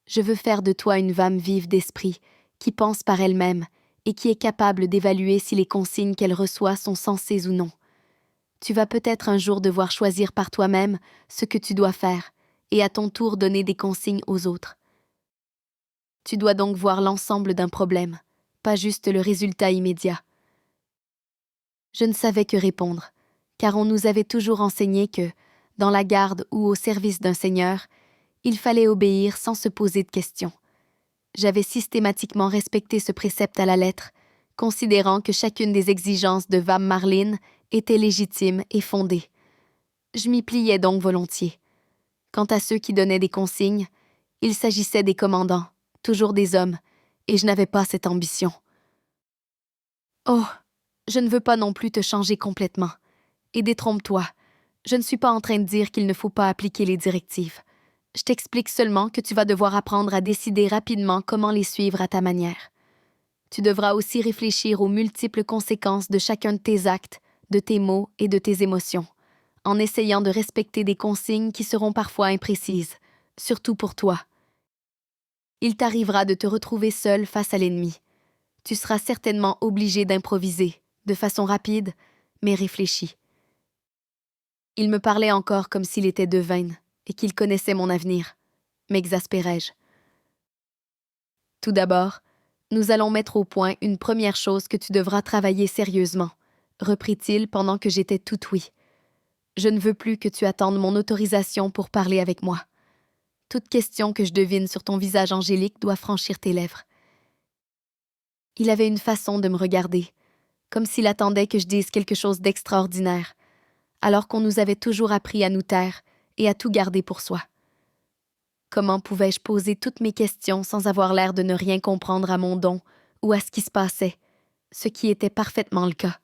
Je veux faire de toi une femme vive d'esprit, qui pense par elle-même et qui est capable d'évaluer si les consignes qu'elle reçoit sont sensées ou non. Tu vas peut-être un jour devoir choisir par toi-même ce que tu dois faire et à ton tour donner des consignes aux autres. Tu dois donc voir l'ensemble d'un problème, pas juste le résultat immédiat. Je ne savais que répondre, car on nous avait toujours enseigné que, dans la garde ou au service d'un seigneur, il fallait obéir sans se poser de questions. J'avais systématiquement respecté ce précepte à la lettre, considérant que chacune des exigences de Vam Marlin était légitime et fondée. Je m'y pliais donc volontiers. Quant à ceux qui donnaient des consignes, il s'agissait des commandants, toujours des hommes, et je n'avais pas cette ambition. Oh, je ne veux pas non plus te changer complètement. Et détrompe-toi, je ne suis pas en train de dire qu'il ne faut pas appliquer les directives. Je t'explique seulement que tu vas devoir apprendre à décider rapidement comment les suivre à ta manière. Tu devras aussi réfléchir aux multiples conséquences de chacun de tes actes, de tes mots et de tes émotions, en essayant de respecter des consignes qui seront parfois imprécises, surtout pour toi. Il t'arrivera de te retrouver seul face à l'ennemi. Tu seras certainement obligé d'improviser, de façon rapide, mais réfléchie. Il me parlait encore comme s'il était devin et qu'il connaissait mon avenir. M'exaspérais-je. Tout d'abord, nous allons mettre au point une première chose que tu devras travailler sérieusement, reprit-il pendant que j'étais tout oui. Je ne veux plus que tu attendes mon autorisation pour parler avec moi. Toute question que je devine sur ton visage angélique doit franchir tes lèvres. Il avait une façon de me regarder, comme s'il attendait que je dise quelque chose d'extraordinaire, alors qu'on nous avait toujours appris à nous taire et à tout garder pour soi. Comment pouvais-je poser toutes mes questions sans avoir l'air de ne rien comprendre à mon don ou à ce qui se passait, ce qui était parfaitement le cas.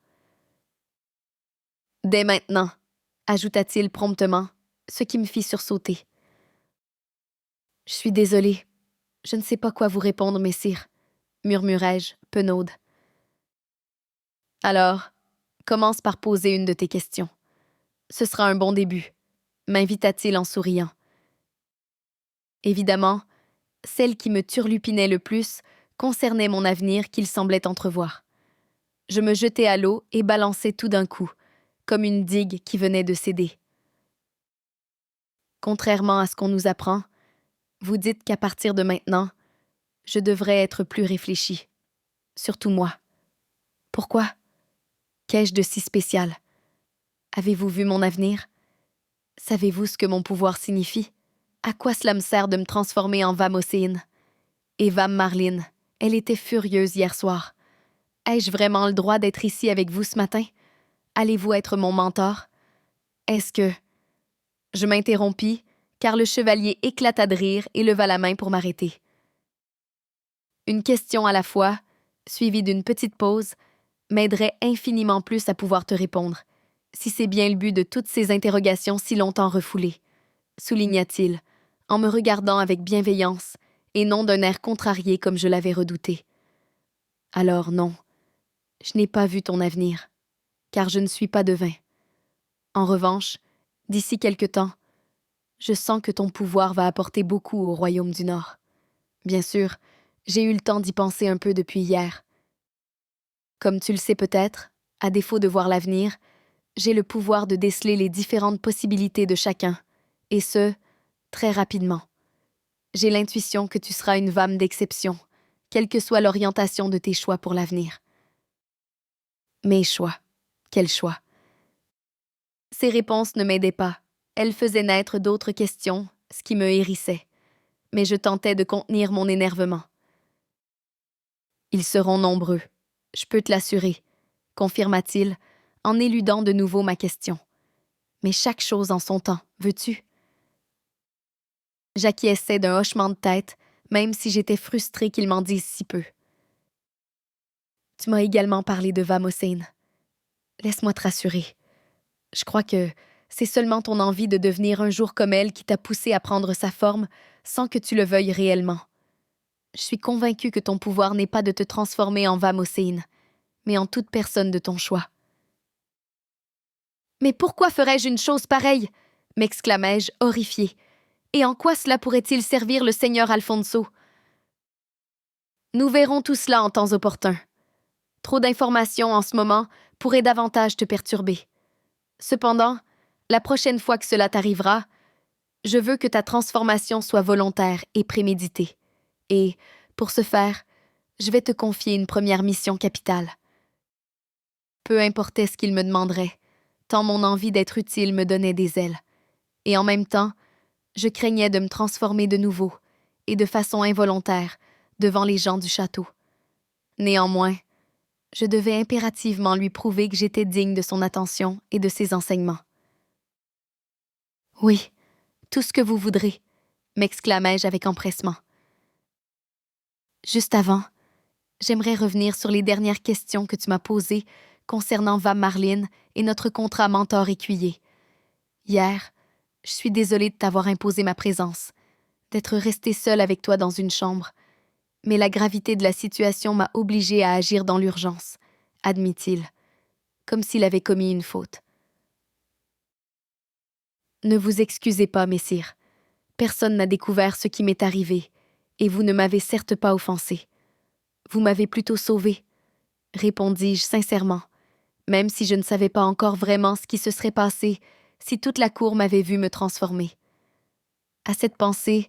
« Dès maintenant », ajouta-t-il promptement, ce qui me fit sursauter. « Je suis désolée, je ne sais pas quoi vous répondre, messire, » murmurai-je, penaude. « Alors, commence par poser une de tes questions. Ce sera un bon début, » m'invita-t-il en souriant. Évidemment, celle qui me turlupinait le plus concernait mon avenir qu'il semblait entrevoir. Je me jetai à l'eau et balançai tout d'un coup, comme une digue qui venait de céder. Contrairement à ce qu'on nous apprend, vous dites qu'à partir de maintenant, je devrais être plus réfléchie. Surtout moi. Pourquoi? Qu'ai-je de si spécial? Avez-vous vu mon avenir? Savez-vous ce que mon pouvoir signifie? À quoi cela me sert de me transformer en Vam Océine? Et Vam Marlin, elle était furieuse hier soir. Ai-je vraiment le droit d'être ici avec vous ce matin? Allez-vous être mon mentor? Est-ce que... Je m'interrompis, car le chevalier éclata de rire et leva la main pour m'arrêter. Une question à la fois, suivie d'une petite pause, m'aiderait infiniment plus à pouvoir te répondre, si c'est bien le but de toutes ces interrogations si longtemps refoulées, souligna-t-il, en me regardant avec bienveillance et non d'un air contrarié comme je l'avais redouté. Alors non, je n'ai pas vu ton avenir, car je ne suis pas devin. En revanche, d'ici quelque temps, je sens que ton pouvoir va apporter beaucoup au royaume du Nord. Bien sûr, j'ai eu le temps d'y penser un peu depuis hier. Comme tu le sais peut-être, à défaut de voir l'avenir, j'ai le pouvoir de déceler les différentes possibilités de chacun, et ce, très rapidement. J'ai l'intuition que tu seras une femme d'exception, quelle que soit l'orientation de tes choix pour l'avenir. Mes choix. Quels choix? Ces réponses ne m'aidaient pas. Elles faisaient naître d'autres questions, ce qui me hérissait. Mais je tentais de contenir mon énervement. Ils seront nombreux, je peux te l'assurer, confirma-t-il, en éludant de nouveau ma question. Mais chaque chose en son temps, veux-tu? J'acquiesçais d'un hochement de tête, même si j'étais frustrée qu'il m'en dise si peu. Tu m'as également parlé de Vam Océine. Laisse-moi te rassurer. Je crois que c'est seulement ton envie de devenir un jour comme elle qui t'a poussé à prendre sa forme sans que tu le veuilles réellement. Je suis convaincue que ton pouvoir n'est pas de te transformer en Vam Océine, mais en toute personne de ton choix. Mais pourquoi ferais-je une chose pareille? M'exclamai-je, horrifiée. Et en quoi cela pourrait-il servir le seigneur Alfonso? Nous verrons tout cela en temps opportun. Trop d'informations en ce moment pourraient davantage te perturber. Cependant, la prochaine fois que cela t'arrivera, je veux que ta transformation soit volontaire et préméditée. Et, pour ce faire, je vais te confier une première mission capitale. Peu importait ce qu'il me demanderait, tant mon envie d'être utile me donnait des ailes. Et en même temps, je craignais de me transformer de nouveau, et de façon involontaire, devant les gens du château. Néanmoins, je devais impérativement lui prouver que j'étais digne de son attention et de ses enseignements. « Oui, tout ce que vous voudrez », m'exclamai-je avec empressement. Juste avant, j'aimerais revenir sur les dernières questions que tu m'as posées concernant Vam Marlin et notre contrat mentor-écuyer. Hier, je suis désolée de t'avoir imposé ma présence, d'être restée seule avec toi dans une chambre, mais la gravité de la situation m'a obligée à agir dans l'urgence, admit-il, comme s'il avait commis une faute. Ne vous excusez pas, messire. Personne n'a découvert ce qui m'est arrivé, et vous ne m'avez certes pas offensé. Vous m'avez plutôt sauvé, répondis-je sincèrement, même si je ne savais pas encore vraiment ce qui se serait passé si toute la cour m'avait vu me transformer. À cette pensée,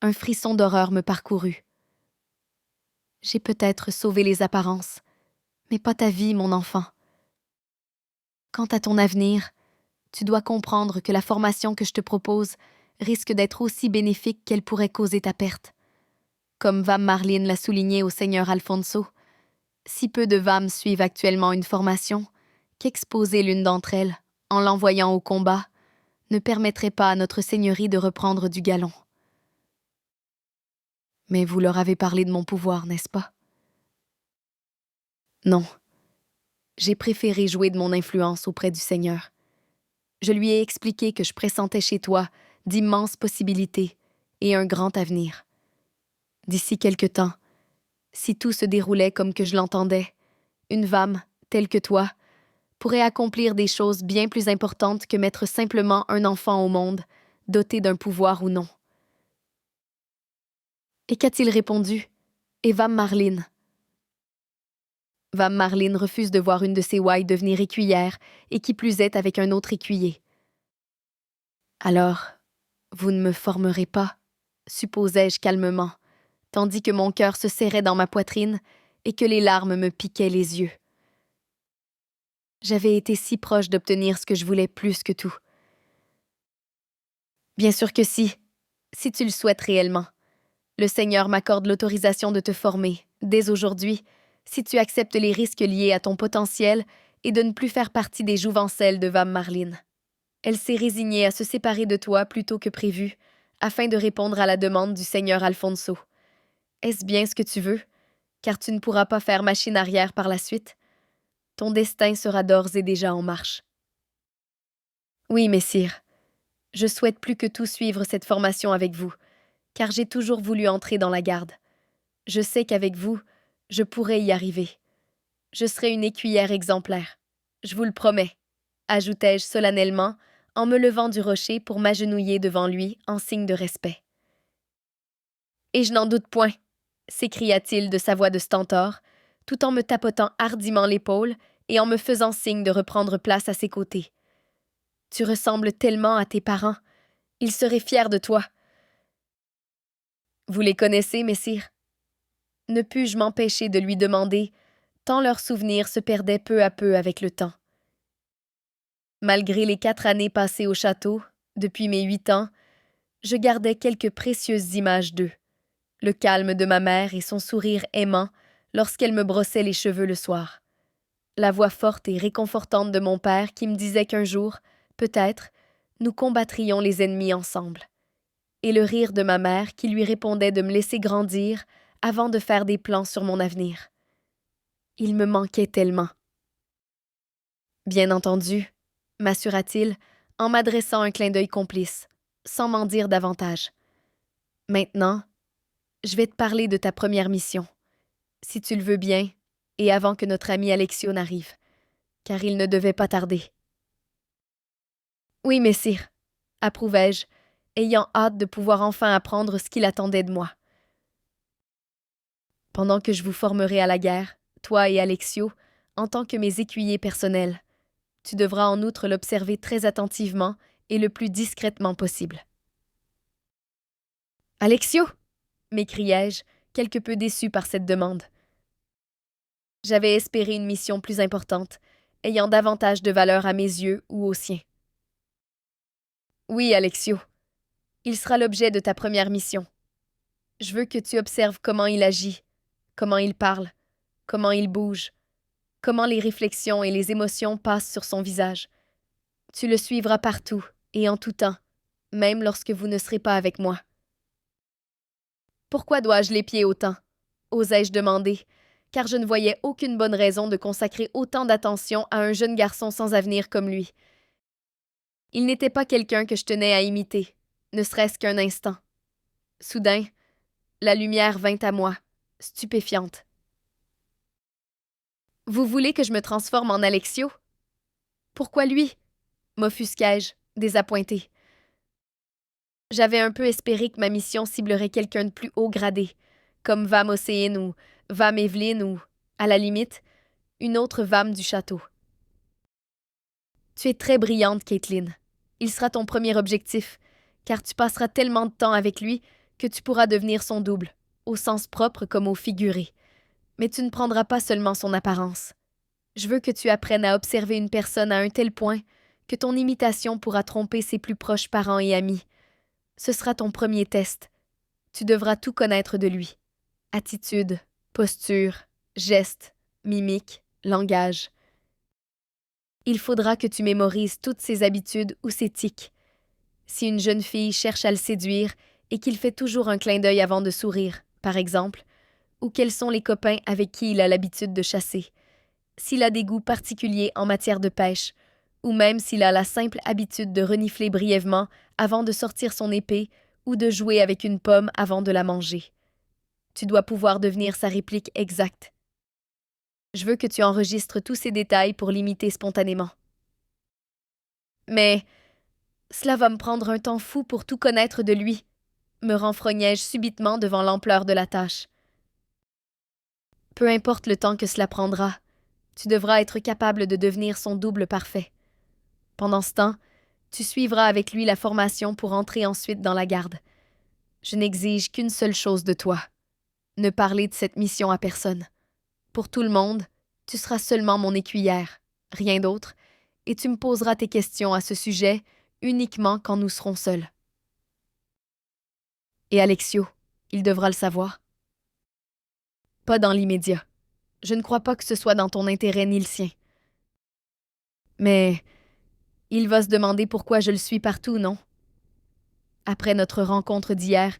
un frisson d'horreur me parcourut. J'ai peut-être sauvé les apparences, mais pas ta vie, mon enfant. Quant à ton avenir, tu dois comprendre que la formation que je te propose risque d'être aussi bénéfique qu'elle pourrait causer ta perte. Comme Vam Marlin l'a souligné au seigneur Alfonso, si peu de Vam suivent actuellement une formation, qu'exposer l'une d'entre elles, en l'envoyant au combat, ne permettrait pas à notre seigneurie de reprendre du galon. Mais vous leur avez parlé de mon pouvoir, n'est-ce pas? Non. J'ai préféré jouer de mon influence auprès du Seigneur. Je lui ai expliqué que je pressentais chez toi d'immenses possibilités et un grand avenir. D'ici quelque temps, si tout se déroulait comme que je l'entendais, une femme, telle que toi, pourrait accomplir des choses bien plus importantes que mettre simplement un enfant au monde, doté d'un pouvoir ou non. Et qu'a-t-il répondu? Et Vam Marlin? Vam Marlin refuse de voir une de ses ouailles devenir écuyère, et qui plus est avec un autre écuyer. Alors, vous ne me formerez pas, supposai-je calmement, tandis que mon cœur se serrait dans ma poitrine et que les larmes me piquaient les yeux. J'avais été si proche d'obtenir ce que je voulais plus que tout. Bien sûr que si tu le souhaites réellement. Le Seigneur m'accorde l'autorisation de te former, dès aujourd'hui, si tu acceptes les risques liés à ton potentiel et de ne plus faire partie des jouvencelles de Vam Marlin. Elle s'est résignée à se séparer de toi plus tôt que prévu, afin de répondre à la demande du seigneur Alfonso. Est-ce bien ce que tu veux? Car tu ne pourras pas faire machine arrière par la suite. Ton destin sera d'ores et déjà en marche. Oui, messire. Je souhaite plus que tout suivre cette formation avec vous, car j'ai toujours voulu entrer dans la garde. Je sais qu'avec vous, je pourrai y arriver. Je serai une écuyère exemplaire. Je vous le promets, ajoutai-je solennellement, en me levant du rocher pour m'agenouiller devant lui en signe de respect. Et je n'en doute point, s'écria-t-il de sa voix de stentor, tout en me tapotant hardiment l'épaule et en me faisant signe de reprendre place à ses côtés. Tu ressembles tellement à tes parents. Ils seraient fiers de toi. Vous les connaissez, messire? Ne pus-je m'empêcher de lui demander, tant leurs souvenirs se perdaient peu à peu avec le temps. Malgré les 4 années passées au château, depuis mes 8 ans, je gardais quelques précieuses images d'eux. Le calme de ma mère et son sourire aimant lorsqu'elle me brossait les cheveux le soir. La voix forte et réconfortante de mon père qui me disait qu'un jour, peut-être, nous combattrions les ennemis ensemble. Et le rire de ma mère qui lui répondait de me laisser grandir avant de faire des plans sur mon avenir. Il me manquait tellement. Bien entendu, m'assura-t-il, en m'adressant un clin d'œil complice, sans m'en dire davantage. Maintenant, je vais te parler de ta première mission, si tu le veux bien, et avant que notre ami Alexion n'arrive, car il ne devait pas tarder. Oui, messire, approuvai-je, ayant hâte de pouvoir enfin apprendre ce qu'il attendait de moi. Pendant que je vous formerai à la guerre, toi et Alexio, en tant que mes écuyers personnels, tu devras en outre l'observer très attentivement et le plus discrètement possible. Alexio! M'écriai-je, quelque peu déçu par cette demande. J'avais espéré une mission plus importante, ayant davantage de valeur à mes yeux ou aux siens. Oui, Alexio, il sera l'objet de ta première mission. Je veux que tu observes comment il agit, comment il parle, comment il bouge, comment les réflexions et les émotions passent sur son visage. Tu le suivras partout et en tout temps, même lorsque vous ne serez pas avec moi. Pourquoi dois-je l'épier autant? Osai-je demander, car je ne voyais aucune bonne raison de consacrer autant d'attention à un jeune garçon sans avenir comme lui. Il n'était pas quelqu'un que je tenais à imiter, ne serait-ce qu'un instant. Soudain, la lumière vint à moi, stupéfiante. Vous voulez que je me transforme en Alexio? Pourquoi lui? M'offusquai-je, désappointé. J'avais un peu espéré que ma mission ciblerait quelqu'un de plus haut gradé, comme Vam Océane ou Vam Evelyn ou, à la limite, une autre Vam du château. Tu es très brillante, Caitlin. Il sera ton premier objectif, car tu passeras tellement de temps avec lui que tu pourras devenir son double, au sens propre comme au figuré. Mais tu ne prendras pas seulement son apparence. Je veux que tu apprennes à observer une personne à un tel point que ton imitation pourra tromper ses plus proches parents et amis. Ce sera ton premier test. Tu devras tout connaître de lui. Attitude, posture, gestes, mimique, langage. Il faudra que tu mémorises toutes ses habitudes ou ses tics. Si une jeune fille cherche à le séduire et qu'il fait toujours un clin d'œil avant de sourire, par exemple, ou quels sont les copains avec qui il a l'habitude de chasser, s'il a des goûts particuliers en matière de pêche, ou même s'il a la simple habitude de renifler brièvement avant de sortir son épée ou de jouer avec une pomme avant de la manger. Tu dois pouvoir devenir sa réplique exacte. Je veux que tu enregistres tous ces détails pour l'imiter spontanément. Mais cela va me prendre un temps fou pour tout connaître de lui, me renfrognai-je subitement devant l'ampleur de la tâche. Peu importe le temps que cela prendra, tu devras être capable de devenir son double parfait. Pendant ce temps, tu suivras avec lui la formation pour entrer ensuite dans la garde. Je n'exige qu'une seule chose de toi, ne parler de cette mission à personne. Pour tout le monde, tu seras seulement mon écuyère, rien d'autre, et tu me poseras tes questions à ce sujet uniquement quand nous serons seuls. Et Alexio, il devra le savoir. Pas dans l'immédiat. Je ne crois pas que ce soit dans ton intérêt ni le sien. Mais il va se demander pourquoi je le suis partout, non? Après notre rencontre d'hier,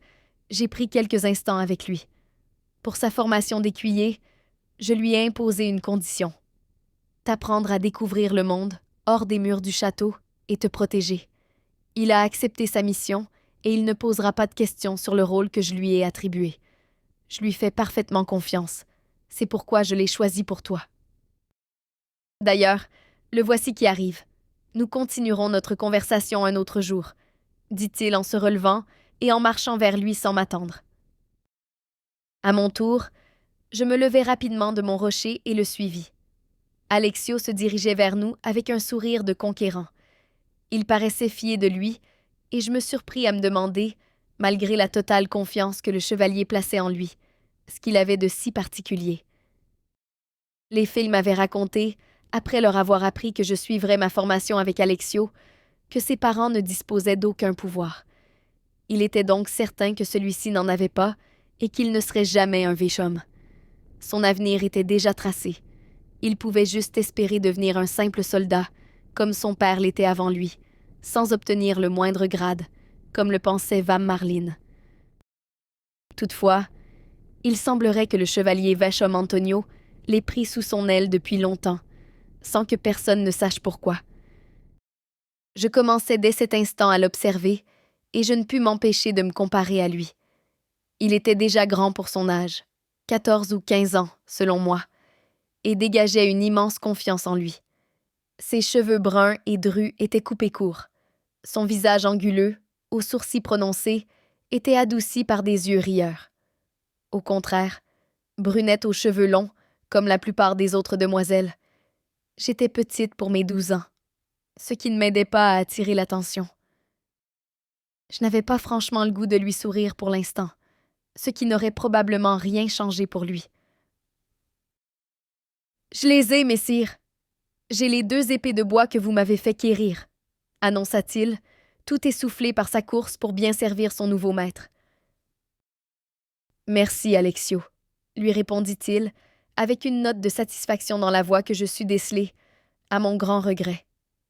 j'ai pris quelques instants avec lui. Pour sa formation d'écuyer, je lui ai imposé une condition. T'apprendre à découvrir le monde, hors des murs du château, et te protéger. Il a accepté sa mission, et il ne posera pas de questions sur le rôle que je lui ai attribué. Je lui fais parfaitement confiance. C'est pourquoi je l'ai choisi pour toi. D'ailleurs, le voici qui arrive. Nous continuerons notre conversation un autre jour, dit-il en se relevant et en marchant vers lui sans m'attendre. À mon tour, je me levai rapidement de mon rocher et le suivis. Alexio se dirigeait vers nous avec un sourire de conquérant. Il paraissait fier de lui, et je me surpris à me demander, malgré la totale confiance que le chevalier plaçait en lui, ce qu'il avait de si particulier. Les filles m'avaient raconté, après leur avoir appris que je suivrais ma formation avec Alexio, que ses parents ne disposaient d'aucun pouvoir. Il était donc certain que celui-ci n'en avait pas et qu'il ne serait jamais un Véchum. Son avenir était déjà tracé. Il pouvait juste espérer devenir un simple soldat, comme son père l'était avant lui, sans obtenir le moindre grade, comme le pensait Vam Marlin. Toutefois, il semblerait que le chevalier Vachom Antonio l'ait pris sous son aile depuis longtemps, sans que personne ne sache pourquoi. Je commençais dès cet instant à l'observer, et je ne pus m'empêcher de me comparer à lui. Il était déjà grand pour son âge, 14 ou 15 ans, selon moi, et dégageait une immense confiance en lui. Ses cheveux bruns et drus étaient coupés courts, Son visage anguleux, aux sourcils prononcés, était adouci par des yeux rieurs. Au contraire, brunette aux cheveux longs, comme la plupart des autres demoiselles, j'étais petite pour mes 12 ans, ce qui ne m'aidait pas à attirer l'attention. Je n'avais pas franchement le goût de lui sourire pour l'instant, ce qui n'aurait probablement rien changé pour lui. « Je les ai, messire. J'ai les 2 épées de bois que vous m'avez fait quérir, » annonça-t-il, tout essoufflé par sa course pour bien servir son nouveau maître. « Merci, Alexio, » lui répondit-il, avec une note de satisfaction dans la voix que je sus déceler, à mon grand regret.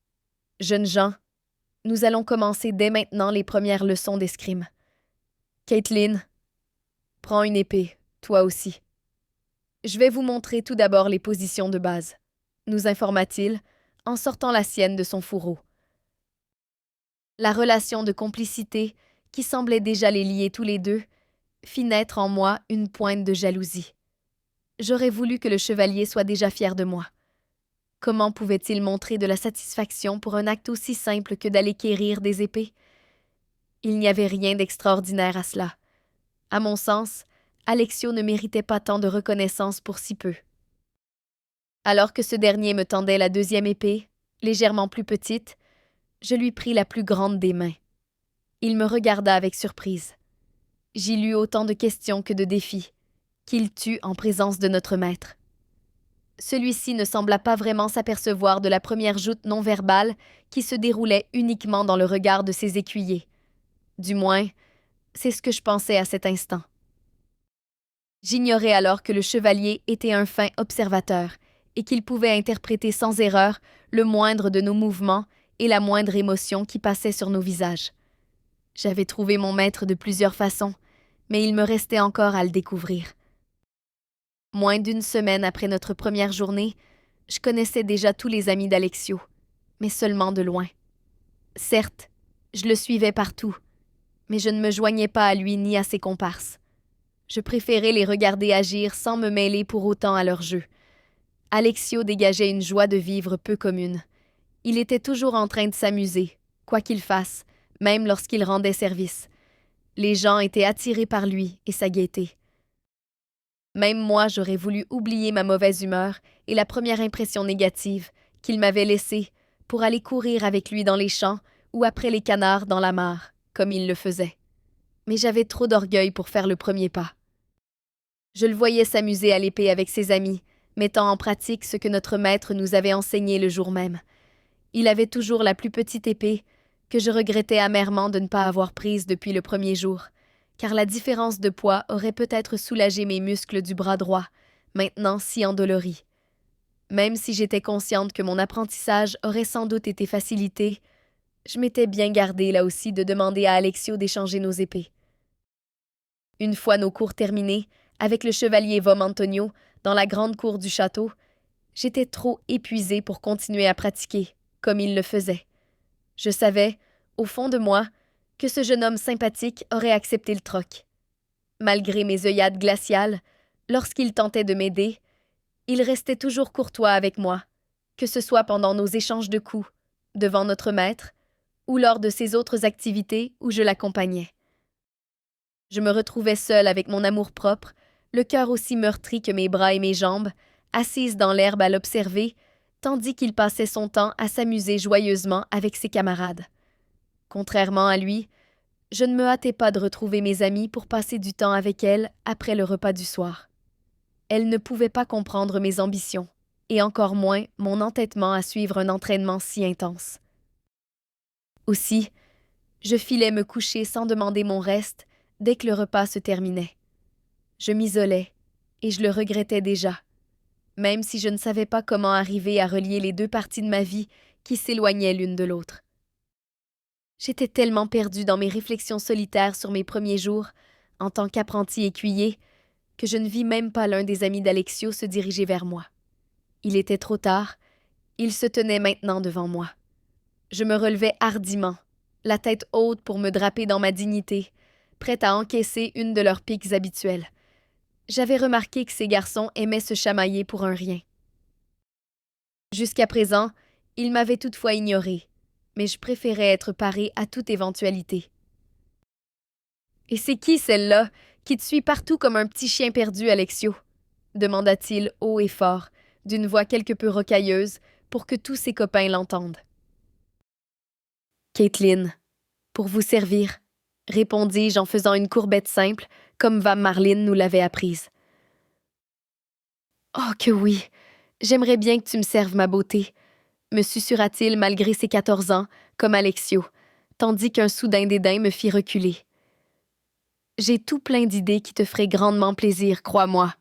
« Jeunes gens, nous allons commencer dès maintenant les premières leçons d'escrime. Caitlin, prends une épée, toi aussi. Je vais vous montrer tout d'abord les positions de base, » nous informa-t-il, en sortant la sienne de son fourreau. La relation de complicité, qui semblait déjà les lier tous les deux, fit naître en moi une pointe de jalousie. J'aurais voulu que le chevalier soit déjà fier de moi. Comment pouvait-il montrer de la satisfaction pour un acte aussi simple que d'aller quérir des épées? Il n'y avait rien d'extraordinaire à cela. À mon sens, Alexio ne méritait pas tant de reconnaissance pour si peu. Alors que ce dernier me tendait la 2e épée, légèrement plus petite, je lui pris la plus grande des mains. Il me regarda avec surprise. J'y lus autant de questions que de défis. Qu'il tue en présence de notre maître. Celui-ci ne sembla pas vraiment s'apercevoir de la première joute non verbale qui se déroulait uniquement dans le regard de ses écuyers. Du moins, c'est ce que je pensais à cet instant. J'ignorais alors que le chevalier était un fin observateur et qu'il pouvait interpréter sans erreur le moindre de nos mouvements et la moindre émotion qui passait sur nos visages. J'avais trouvé mon maître de plusieurs façons, mais il me restait encore à le découvrir. Moins d'1 semaine après notre première journée, je connaissais déjà tous les amis d'Alexio, mais seulement de loin. Certes, je le suivais partout, mais je ne me joignais pas à lui ni à ses comparses. Je préférais les regarder agir sans me mêler pour autant à leur jeu. Alexio dégageait une joie de vivre peu commune. Il était toujours en train de s'amuser, quoi qu'il fasse, même lorsqu'il rendait service. Les gens étaient attirés par lui et sa gaieté. Même moi, j'aurais voulu oublier ma mauvaise humeur et la première impression négative qu'il m'avait laissée pour aller courir avec lui dans les champs ou après les canards dans la mare, comme il le faisait. Mais j'avais trop d'orgueil pour faire le premier pas. Je le voyais s'amuser à l'épée avec ses amis, mettant en pratique ce que notre maître nous avait enseigné le jour même. Il avait toujours la plus petite épée, que je regrettais amèrement de ne pas avoir prise depuis le premier jour, car la différence de poids aurait peut-être soulagé mes muscles du bras droit, maintenant si endoloris. Même si j'étais consciente que mon apprentissage aurait sans doute été facilité, je m'étais bien gardée là aussi de demander à Alexio d'échanger nos épées. Une fois nos cours terminés, avec le chevalier Vom Antonio, dans la grande cour du château, j'étais trop épuisée pour continuer à pratiquer, comme il le faisait. Je savais, au fond de moi, que ce jeune homme sympathique aurait accepté le troc. Malgré mes œillades glaciales, lorsqu'il tentait de m'aider, il restait toujours courtois avec moi, que ce soit pendant nos échanges de coups, devant notre maître, ou lors de ses autres activités où je l'accompagnais. Je me retrouvais seule avec mon amour-propre, le cœur aussi meurtri que mes bras et mes jambes, assise dans l'herbe à l'observer, tandis qu'il passait son temps à s'amuser joyeusement avec ses camarades. Contrairement à lui, je ne me hâtais pas de retrouver mes amies pour passer du temps avec elles après le repas du soir. Elles ne pouvaient pas comprendre mes ambitions, et encore moins mon entêtement à suivre un entraînement si intense. Aussi, je filais me coucher sans demander mon reste dès que le repas se terminait. Je m'isolais, et je le regrettais déjà, même si je ne savais pas comment arriver à relier les 2 parties de ma vie qui s'éloignaient l'une de l'autre. J'étais tellement perdue dans mes réflexions solitaires sur mes premiers jours, en tant qu'apprenti écuyer, que je ne vis même pas l'un des amis d'Alexio se diriger vers moi. Il était trop tard, il se tenait maintenant devant moi. Je me relevais hardiment, la tête haute pour me draper dans ma dignité, prête à encaisser une de leurs piques habituelles. J'avais remarqué que ces garçons aimaient se chamailler pour un rien. Jusqu'à présent, ils m'avaient toutefois ignoré, mais je préférais être parée à toute éventualité. « Et c'est qui celle-là, qui te suit partout comme un petit chien perdu, Alexio? » demanda-t-il haut et fort, d'une voix quelque peu rocailleuse, pour que tous ses copains l'entendent. « Caitlin, pour vous servir, » répondis-je en faisant une courbette simple, comme Vam Marlin nous l'avait apprise. « Oh que oui, j'aimerais bien que tu me serves ma beauté, » me susurra-t-il malgré ses 14 ans, comme Alexio, tandis qu'un soudain dédain me fit reculer. « J'ai tout plein d'idées qui te feraient grandement plaisir, crois-moi, »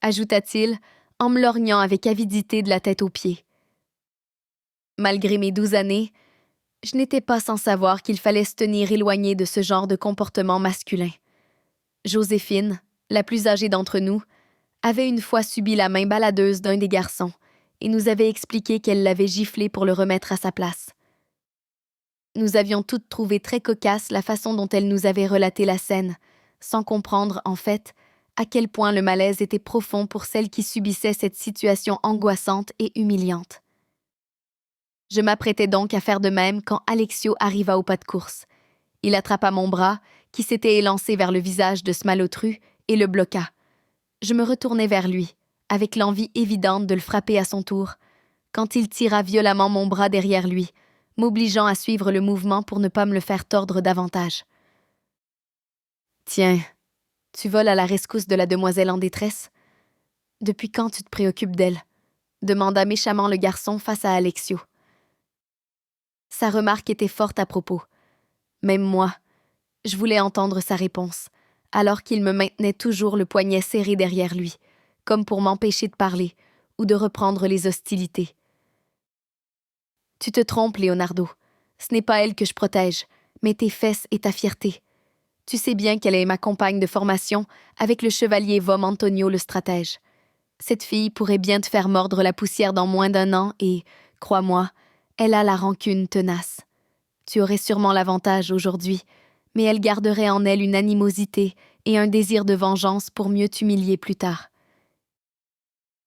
ajouta-t-il, en me lorgnant avec avidité de la tête aux pieds. Malgré mes 12 années, je n'étais pas sans savoir qu'il fallait se tenir éloigné de ce genre de comportement masculin. Joséphine, la plus âgée d'entre nous, avait une fois subi la main baladeuse d'un des garçons et nous avait expliqué qu'elle l'avait giflé pour le remettre à sa place. Nous avions toutes trouvé très cocasse la façon dont elle nous avait relaté la scène, sans comprendre, en fait, à quel point le malaise était profond pour celle qui subissait cette situation angoissante et humiliante. Je m'apprêtais donc à faire de même quand Alexio arriva au pas de course. Il attrapa mon bras, qui s'était élancé vers le visage de ce malotru, et le bloqua. Je me retournai vers lui, avec l'envie évidente de le frapper à son tour, quand il tira violemment mon bras derrière lui, m'obligeant à suivre le mouvement pour ne pas me le faire tordre davantage. « Tiens, tu voles à la rescousse de la demoiselle en détresse? Depuis quand tu te préoccupes d'elle? » demanda méchamment le garçon face à Alexio. Sa remarque était forte à propos. Même moi, je voulais entendre sa réponse, alors qu'il me maintenait toujours le poignet serré derrière lui, comme pour m'empêcher de parler ou de reprendre les hostilités. « Tu te trompes, Leonardo. Ce n'est pas elle que je protège, mais tes fesses et ta fierté. Tu sais bien qu'elle est ma compagne de formation avec le chevalier Vom Antonio le stratège. Cette fille pourrait bien te faire mordre la poussière dans moins d'1 an et, crois-moi, elle a la rancune tenace. Tu aurais sûrement l'avantage aujourd'hui, mais elle garderait en elle une animosité et un désir de vengeance pour mieux t'humilier plus tard.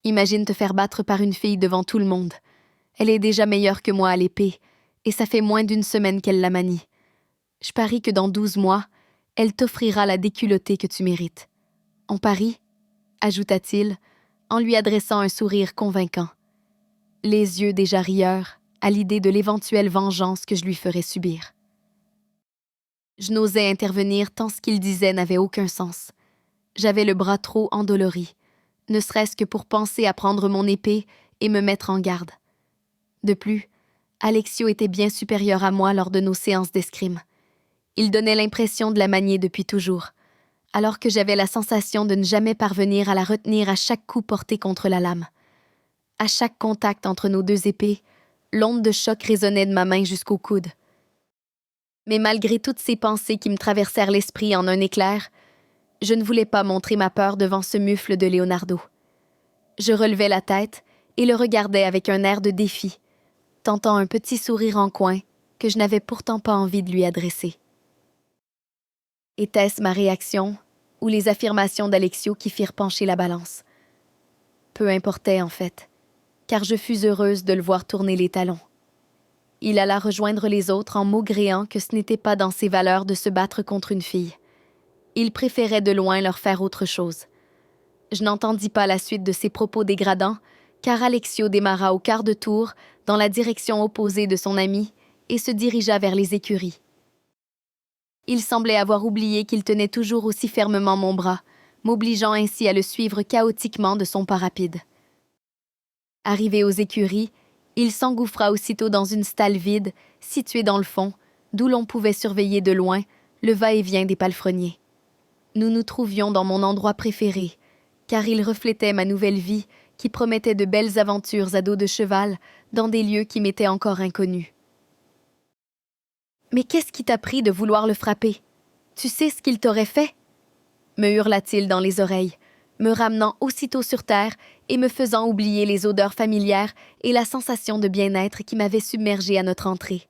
Imagine te faire battre par une fille devant tout le monde. Elle est déjà meilleure que moi à l'épée, et ça fait moins d'1 semaine qu'elle la manie. Je parie que dans 12 mois, elle t'offrira la déculottée que tu mérites. On parie, ajouta-t-il, en lui adressant un sourire convaincant. Les yeux déjà rieurs à l'idée de l'éventuelle vengeance que je lui ferais subir. Je n'osais intervenir tant ce qu'il disait n'avait aucun sens. J'avais le bras trop endolori, ne serait-ce que pour penser à prendre mon épée et me mettre en garde. De plus, Alexio était bien supérieur à moi lors de nos séances d'escrime. Il donnait l'impression de la manier depuis toujours, alors que j'avais la sensation de ne jamais parvenir à la retenir à chaque coup porté contre la lame. À chaque contact entre nos 2 épées, l'onde de choc résonnait de ma main jusqu'au coude. Mais malgré toutes ces pensées qui me traversèrent l'esprit en un éclair, je ne voulais pas montrer ma peur devant ce mufle de Leonardo. Je relevai la tête et le regardais avec un air de défi, tentant un petit sourire en coin que je n'avais pourtant pas envie de lui adresser. Était-ce ma réaction ou les affirmations d'Alexio qui firent pencher la balance? Peu importait en fait, car je fus heureuse de le voir tourner les talons. Il alla rejoindre les autres en maugréant que ce n'était pas dans ses valeurs de se battre contre une fille. Il préférait de loin leur faire autre chose. Je n'entendis pas la suite de ses propos dégradants, car Alexio démarra au quart de tour dans la direction opposée de son ami et se dirigea vers les écuries. Il semblait avoir oublié qu'il tenait toujours aussi fermement mon bras, m'obligeant ainsi à le suivre chaotiquement de son pas rapide. Arrivé aux écuries, il s'engouffra aussitôt dans une stalle vide, située dans le fond, d'où l'on pouvait surveiller de loin le va-et-vient des palefreniers. Nous nous trouvions dans mon endroit préféré, car il reflétait ma nouvelle vie qui promettait de belles aventures à dos de cheval dans des lieux qui m'étaient encore inconnus. « Mais qu'est-ce qui t'a pris de vouloir le frapper? Tu sais ce qu'il t'aurait fait? » me hurla-t-il dans les oreilles, me ramenant aussitôt sur terre et me faisant oublier les odeurs familières et la sensation de bien-être qui m'avait submergée à notre entrée.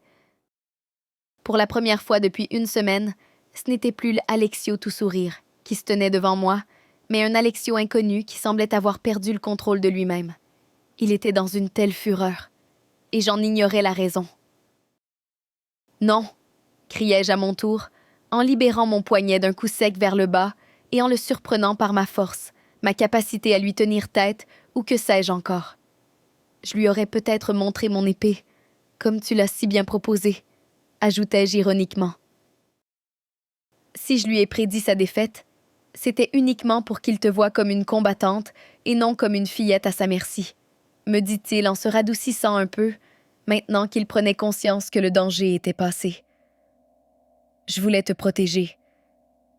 Pour la première fois depuis 1 semaine, ce n'était plus l'Alexio tout sourire qui se tenait devant moi, mais un Alexio inconnu qui semblait avoir perdu le contrôle de lui-même. Il était dans une telle fureur, et j'en ignorais la raison. Non, criai-je à mon tour, en libérant mon poignet d'un coup sec vers le bas et en le surprenant par ma force, ma capacité à lui tenir tête ou que sais-je encore. Je lui aurais peut-être montré mon épée, comme tu l'as si bien proposé, ajoutai-je ironiquement. Si je lui ai prédit sa défaite, c'était uniquement pour qu'il te voie comme une combattante et non comme une fillette à sa merci, me dit-il en se radoucissant un peu, maintenant qu'il prenait conscience que le danger était passé. Je voulais te protéger,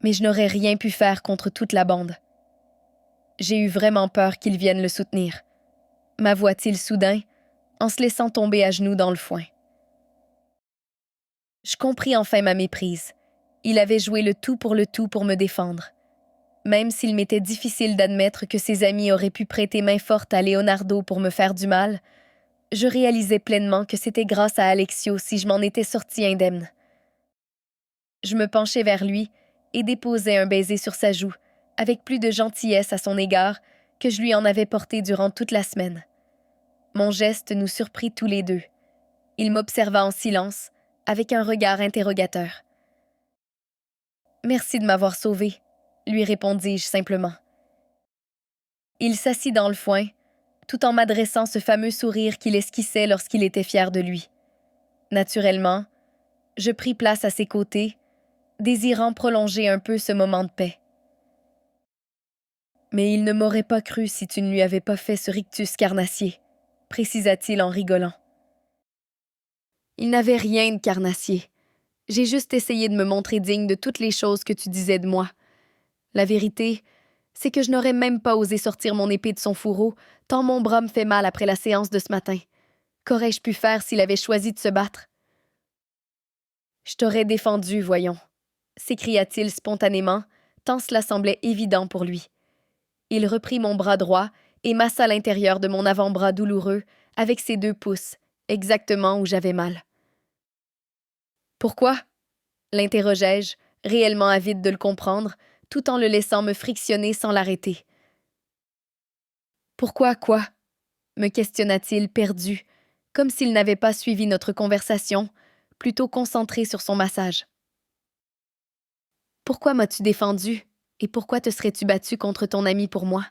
mais je n'aurais rien pu faire contre toute la bande. J'ai eu vraiment peur qu'ils viennent le soutenir, m'avoua-t-il soudain, en se laissant tomber à genoux dans le foin. Je compris enfin ma méprise. Il avait joué le tout pour me défendre. Même s'il m'était difficile d'admettre que ses amis auraient pu prêter main forte à Leonardo pour me faire du mal, je réalisais pleinement que c'était grâce à Alexio si je m'en étais sortie indemne. Je me penchai vers lui et déposai un baiser sur sa joue, avec plus de gentillesse à son égard que je lui en avais porté durant toute la semaine. Mon geste nous surprit tous les deux. Il m'observa en silence, avec un regard interrogateur. « Merci de m'avoir sauvé », lui répondis-je simplement. Il s'assit dans le foin, tout en m'adressant ce fameux sourire qu'il esquissait lorsqu'il était fier de lui. Naturellement, je pris place à ses côtés, désirant prolonger un peu ce moment de paix. « Mais il ne m'aurait pas cru si tu ne lui avais pas fait ce rictus carnassier, » précisa-t-il en rigolant. Il n'avait rien de carnassier. J'ai juste essayé de me montrer digne de toutes les choses que tu disais de moi. La vérité, c'est que je n'aurais même pas osé sortir mon épée de son fourreau, tant mon bras me fait mal après la séance de ce matin. Qu'aurais-je pu faire s'il avait choisi de se battre? Je t'aurais défendu, voyons, s'écria-t-il spontanément, tant cela semblait évident pour lui. Il reprit mon bras droit et massa l'intérieur de mon avant-bras douloureux avec ses 2 pouces, exactement où j'avais mal. Pourquoi? L'interrogeai-je, réellement avide de le comprendre, tout en le laissant me frictionner sans l'arrêter. Pourquoi quoi? Me questionna-t-il perdu, comme s'il n'avait pas suivi notre conversation, plutôt concentré sur son massage. Pourquoi m'as-tu défendu, et pourquoi te serais-tu battu contre ton ami pour moi?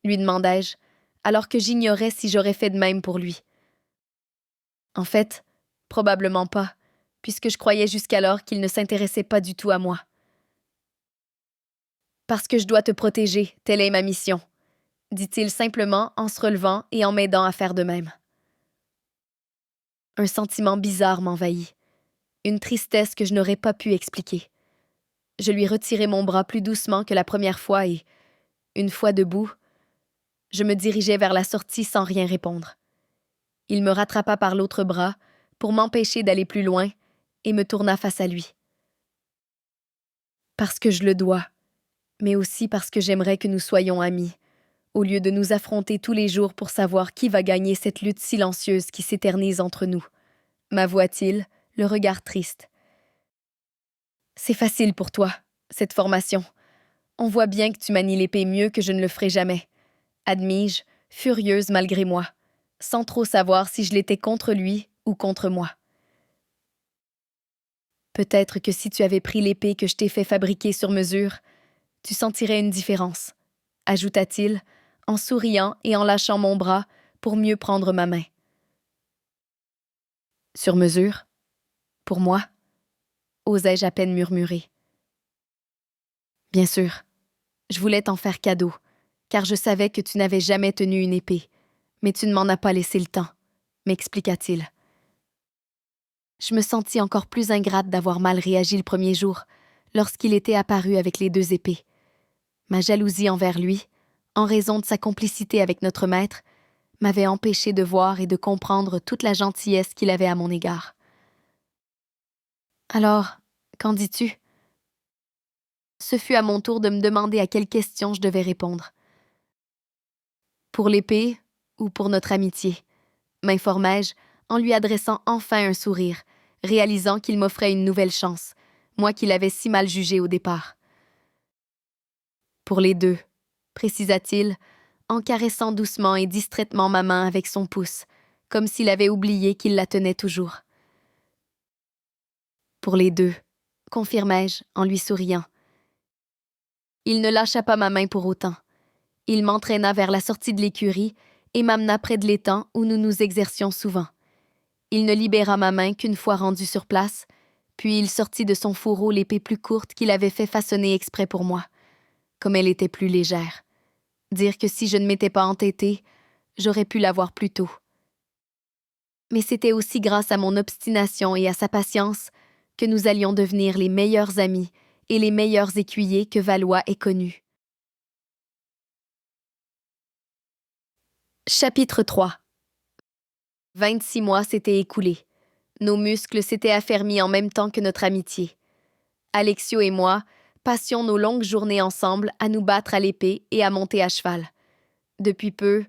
Lui demandai-je, alors que j'ignorais si j'aurais fait de même pour lui. En fait, probablement pas, puisque je croyais jusqu'alors qu'il ne s'intéressait pas du tout à moi. Parce que je dois te protéger, telle est ma mission, dit-il simplement en se relevant et en m'aidant à faire de même. Un sentiment bizarre m'envahit, une tristesse que je n'aurais pas pu expliquer. Je lui retirai mon bras plus doucement que la première fois et, une fois debout, je me dirigeai vers la sortie sans rien répondre. Il me rattrapa par l'autre bras pour m'empêcher d'aller plus loin et me tourna face à lui. Parce que je le dois, mais aussi parce que j'aimerais que nous soyons amis, au lieu de nous affronter tous les jours pour savoir qui va gagner cette lutte silencieuse qui s'éternise entre nous, m'avoua-t-il, le regard triste. C'est facile pour toi, cette formation. On voit bien que tu manies l'épée mieux que je ne le ferai jamais, admis-je, furieuse malgré moi, sans trop savoir si je l'étais contre lui ou contre moi. Peut-être que si tu avais pris l'épée que je t'ai fait fabriquer sur mesure, tu sentirais une différence, ajouta-t-il, en souriant et en lâchant mon bras pour mieux prendre ma main. Sur mesure? Pour moi? Osai-je à peine murmurer. Bien sûr, je voulais t'en faire cadeau, car je savais que tu n'avais jamais tenu une épée, mais tu ne m'en as pas laissé le temps, m'expliqua-t-il. Je me sentis encore plus ingrate d'avoir mal réagi le premier jour, lorsqu'il était apparu avec les 2 épées. Ma jalousie envers lui, en raison de sa complicité avec notre maître, m'avait empêché de voir et de comprendre toute la gentillesse qu'il avait à mon égard. Alors, qu'en dis-tu? Ce fut à mon tour de me demander à quelle question je devais répondre. Pour l'épée ou pour notre amitié, m'informai-je en lui adressant enfin un sourire, réalisant qu'il m'offrait une nouvelle chance, moi qui l'avais si mal jugé au départ. Pour les 2, précisa-t-il, en caressant doucement et distraitement ma main avec son pouce, comme s'il avait oublié qu'il la tenait toujours. Pour les deux, confirmai-je en lui souriant. Il ne lâcha pas ma main pour autant. Il m'entraîna vers la sortie de l'écurie et m'amena près de l'étang où nous nous exercions souvent. Il ne libéra ma main qu'une fois rendu sur place, puis il sortit de son fourreau l'épée plus courte qu'il avait fait façonner exprès pour moi. Comme elle était plus légère. Dire que si je ne m'étais pas entêtée, j'aurais pu l'avoir plus tôt. Mais c'était aussi grâce à mon obstination et à sa patience que nous allions devenir les meilleurs amis et les meilleurs écuyers que Valois ait connus. Chapitre 3. 26 mois s'étaient écoulés. Nos muscles s'étaient affermis en même temps que notre amitié. Alexio et moi passions nos longues journées ensemble à nous battre à l'épée et à monter à cheval. Depuis peu,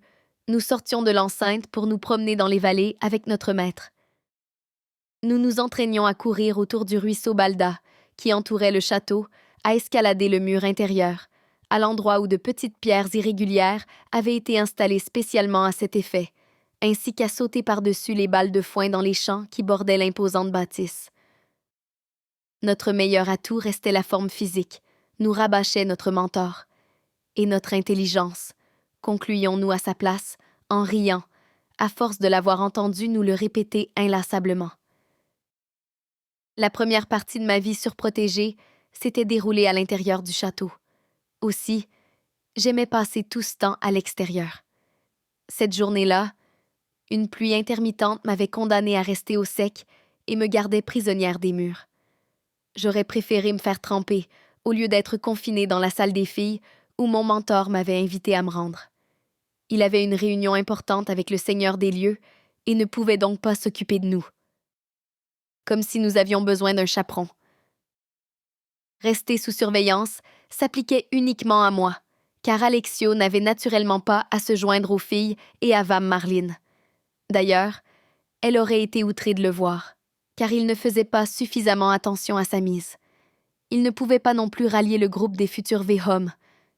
nous sortions de l'enceinte pour nous promener dans les vallées avec notre maître. Nous nous entraînions à courir autour du ruisseau Balda, qui entourait le château, à escalader le mur intérieur, à l'endroit où de petites pierres irrégulières avaient été installées spécialement à cet effet, ainsi qu'à sauter par-dessus les balles de foin dans les champs qui bordaient l'imposante bâtisse. Notre meilleur atout restait la forme physique, nous rabâchait notre mentor. Et notre intelligence, concluions-nous à sa place, en riant, à force de l'avoir entendu nous le répéter inlassablement. La première partie de ma vie surprotégée s'était déroulée à l'intérieur du château. Aussi, j'aimais passer tout ce temps à l'extérieur. Cette journée-là, une pluie intermittente m'avait condamnée à rester au sec et me gardait prisonnière des murs. J'aurais préféré me faire tremper au lieu d'être confinée dans la salle des filles où mon mentor m'avait invité à me rendre. Il avait une réunion importante avec le seigneur des lieux et ne pouvait donc pas s'occuper de nous. Comme si nous avions besoin d'un chaperon. Rester sous surveillance s'appliquait uniquement à moi, car Alexio n'avait naturellement pas à se joindre aux filles et à Vam Marline. D'ailleurs, elle aurait été outrée de le voir, car il ne faisait pas suffisamment attention à sa mise. Il ne pouvait pas non plus rallier le groupe des futurs Vehom,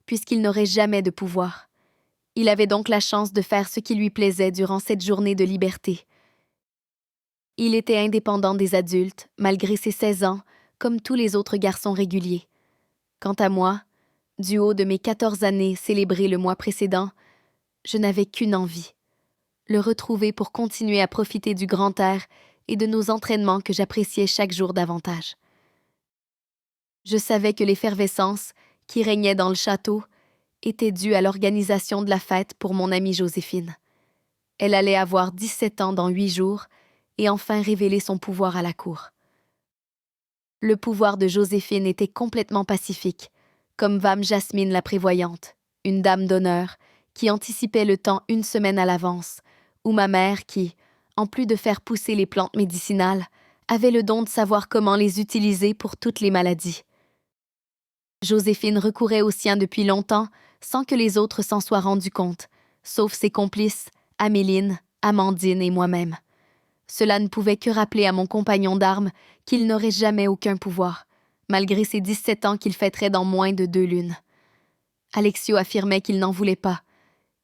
puisqu'il n'aurait jamais de pouvoir. Il avait donc la chance de faire ce qui lui plaisait durant cette journée de liberté. Il était indépendant des adultes, malgré ses 16 ans, comme tous les autres garçons réguliers. Quant à moi, du haut de mes 14 années célébrées le mois précédent, je n'avais qu'une envie, le retrouver pour continuer à profiter du grand air et de nos entraînements que j'appréciais chaque jour davantage. Je savais que l'effervescence qui régnait dans le château était due à l'organisation de la fête pour mon amie Joséphine. Elle allait avoir 17 ans dans 8 jours et enfin révéler son pouvoir à la cour. Le pouvoir de Joséphine était complètement pacifique, comme Vam Jasmine la prévoyante, une dame d'honneur, qui anticipait le temps une semaine à l'avance, ou ma mère qui, en plus de faire pousser les plantes médicinales, avait le don de savoir comment les utiliser pour toutes les maladies. Joséphine recourait aux siens depuis longtemps, sans que les autres s'en soient rendus compte, sauf ses complices, Améline, Amandine et moi-même. Cela ne pouvait que rappeler à mon compagnon d'armes qu'il n'aurait jamais aucun pouvoir, malgré ses 17 ans qu'il fêterait dans moins de 2 lunes. Alexio affirmait qu'il n'en voulait pas,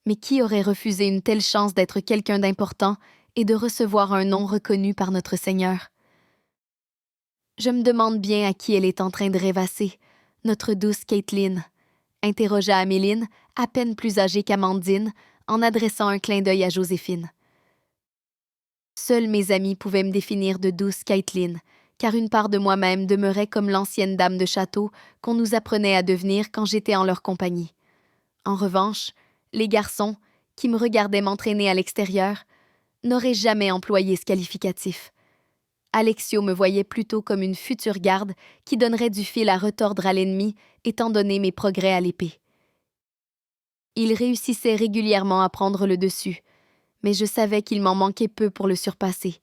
mais qui aurait refusé une telle chance d'être quelqu'un d'important et de recevoir un nom reconnu par notre Seigneur? Je me demande bien à qui elle est en train de rêvasser, notre douce Caitlin, interrogea Améline, à peine plus âgée qu'Amandine, en adressant un clin d'œil à Joséphine. Seuls mes amis pouvaient me définir de douce Caitlin, car une part de moi-même demeurait comme l'ancienne dame de château qu'on nous apprenait à devenir quand j'étais en leur compagnie. En revanche, les garçons, qui me regardaient m'entraîner à l'extérieur, n'auraient jamais employé ce qualificatif. Alexio me voyait plutôt comme une future garde qui donnerait du fil à retordre à l'ennemi, étant donné mes progrès à l'épée. Il réussissait régulièrement à prendre le dessus, mais je savais qu'il m'en manquait peu pour le surpasser.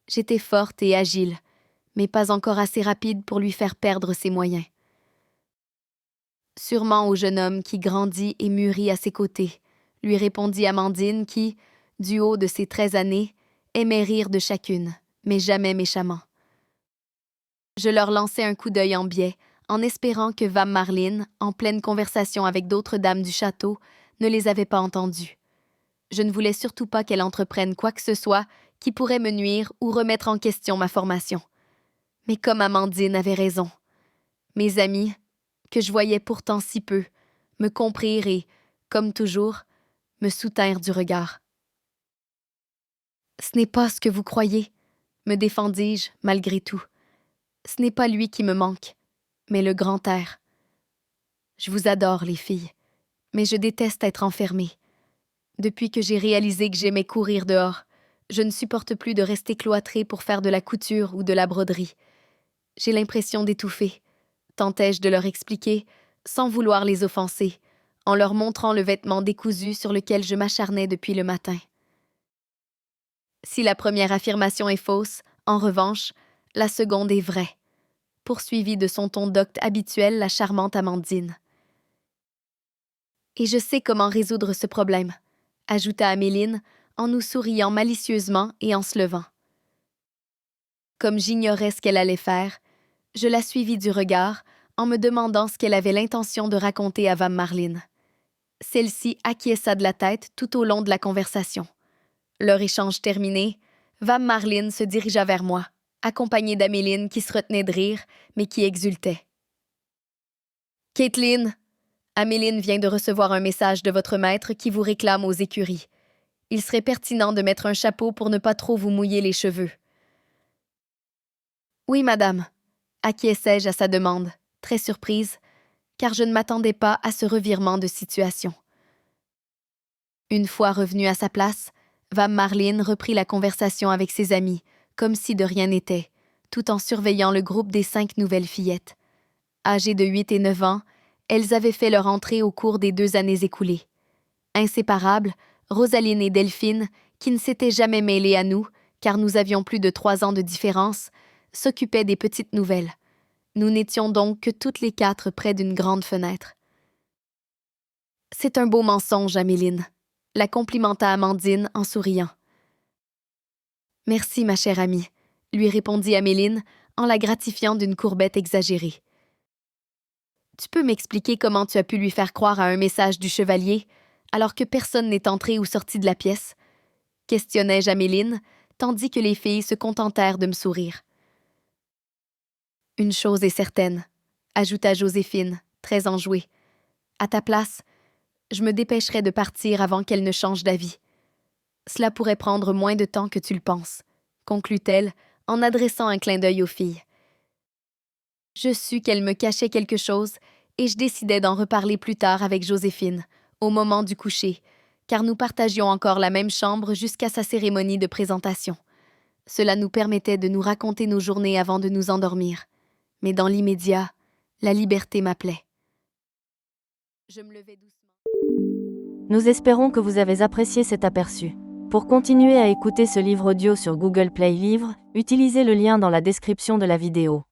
J'étais forte et agile, mais pas encore assez rapide pour lui faire perdre ses moyens. Sûrement au jeune homme qui grandit et mûrit à ses côtés, lui répondit Amandine qui, du haut de ses 13 années, aimait rire de chacune, mais jamais méchamment. Je leur lançai un coup d'œil en biais, en espérant que Vam Marline, en pleine conversation avec d'autres dames du château, ne les avait pas entendues. Je ne voulais surtout pas qu'elle entreprenne quoi que ce soit qui pourrait me nuire ou remettre en question ma formation. Mais comme Amandine avait raison, mes amis, que je voyais pourtant si peu, me comprirent et, comme toujours, me soutinrent du regard. « Ce n'est pas ce que vous croyez, » me défendis-je malgré tout. « Ce n'est pas lui qui me manque, mais le grand air. Je vous adore, les filles, mais je déteste être enfermée. Depuis que j'ai réalisé que j'aimais courir dehors, je ne supporte plus de rester cloîtrée pour faire de la couture ou de la broderie. J'ai l'impression d'étouffer, » tentai-je de leur expliquer, sans vouloir les offenser, en leur montrant le vêtement décousu sur lequel je m'acharnais depuis le matin. Si la première affirmation est fausse, en revanche, la seconde est vraie, poursuivit de son ton docte habituel la charmante Amandine. « Et je sais comment résoudre ce problème, » ajouta Améline, en nous souriant malicieusement et en se levant. Comme j'ignorais ce qu'elle allait faire, je la suivis du regard en me demandant ce qu'elle avait l'intention de raconter à Vam Marlin. Celle-ci acquiesça de la tête tout au long de la conversation. Leur échange terminé, Vam Marlin se dirigea vers moi, accompagnée d'Améline qui se retenait de rire, mais qui exultait. « Caitlin, Améline vient de recevoir un message de votre maître qui vous réclame aux écuries. Il serait pertinent de mettre un chapeau pour ne pas trop vous mouiller les cheveux. » « Oui, madame, » acquiesçai-je à sa demande, très surprise, car je ne m'attendais pas à ce revirement de situation. Une fois revenue à sa place, Vam Marlin reprit la conversation avec ses amis, comme si de rien n'était, tout en surveillant le groupe des 5 nouvelles fillettes. Âgées de 8 et 9 ans, elles avaient fait leur entrée au cours des 2 années écoulées. Inséparables, Rosaline et Delphine, qui ne s'étaient jamais mêlées à nous, car nous avions plus de 3 ans de différence, s'occupaient des petites nouvelles. Nous n'étions donc que toutes les 4 près d'une grande fenêtre. « C'est un beau mensonge, Améline », la complimenta Amandine en souriant. « Merci, ma chère amie », lui répondit Améline en la gratifiant d'une courbette exagérée. « Tu peux m'expliquer comment tu as pu lui faire croire à un message du chevalier alors que personne n'est entré ou sorti de la pièce ?» questionnai-je Améline, tandis que les filles se contentèrent de me sourire. « Une chose est certaine, » ajouta Joséphine, très enjouée. « À ta place, je me dépêcherai de partir avant qu'elle ne change d'avis. Cela pourrait prendre moins de temps que tu le penses, » conclut-elle en adressant un clin d'œil aux filles. Je sus qu'elle me cachait quelque chose et je décidai d'en reparler plus tard avec Joséphine, au moment du coucher, car nous partagions encore la même chambre jusqu'à sa cérémonie de présentation. Cela nous permettait de nous raconter nos journées avant de nous endormir. Mais dans l'immédiat, la liberté m'appelait. Je me levai doucement. Nous espérons que vous avez apprécié cet aperçu. Pour continuer à écouter ce livre audio sur Google Play Livres, utilisez le lien dans la description de la vidéo.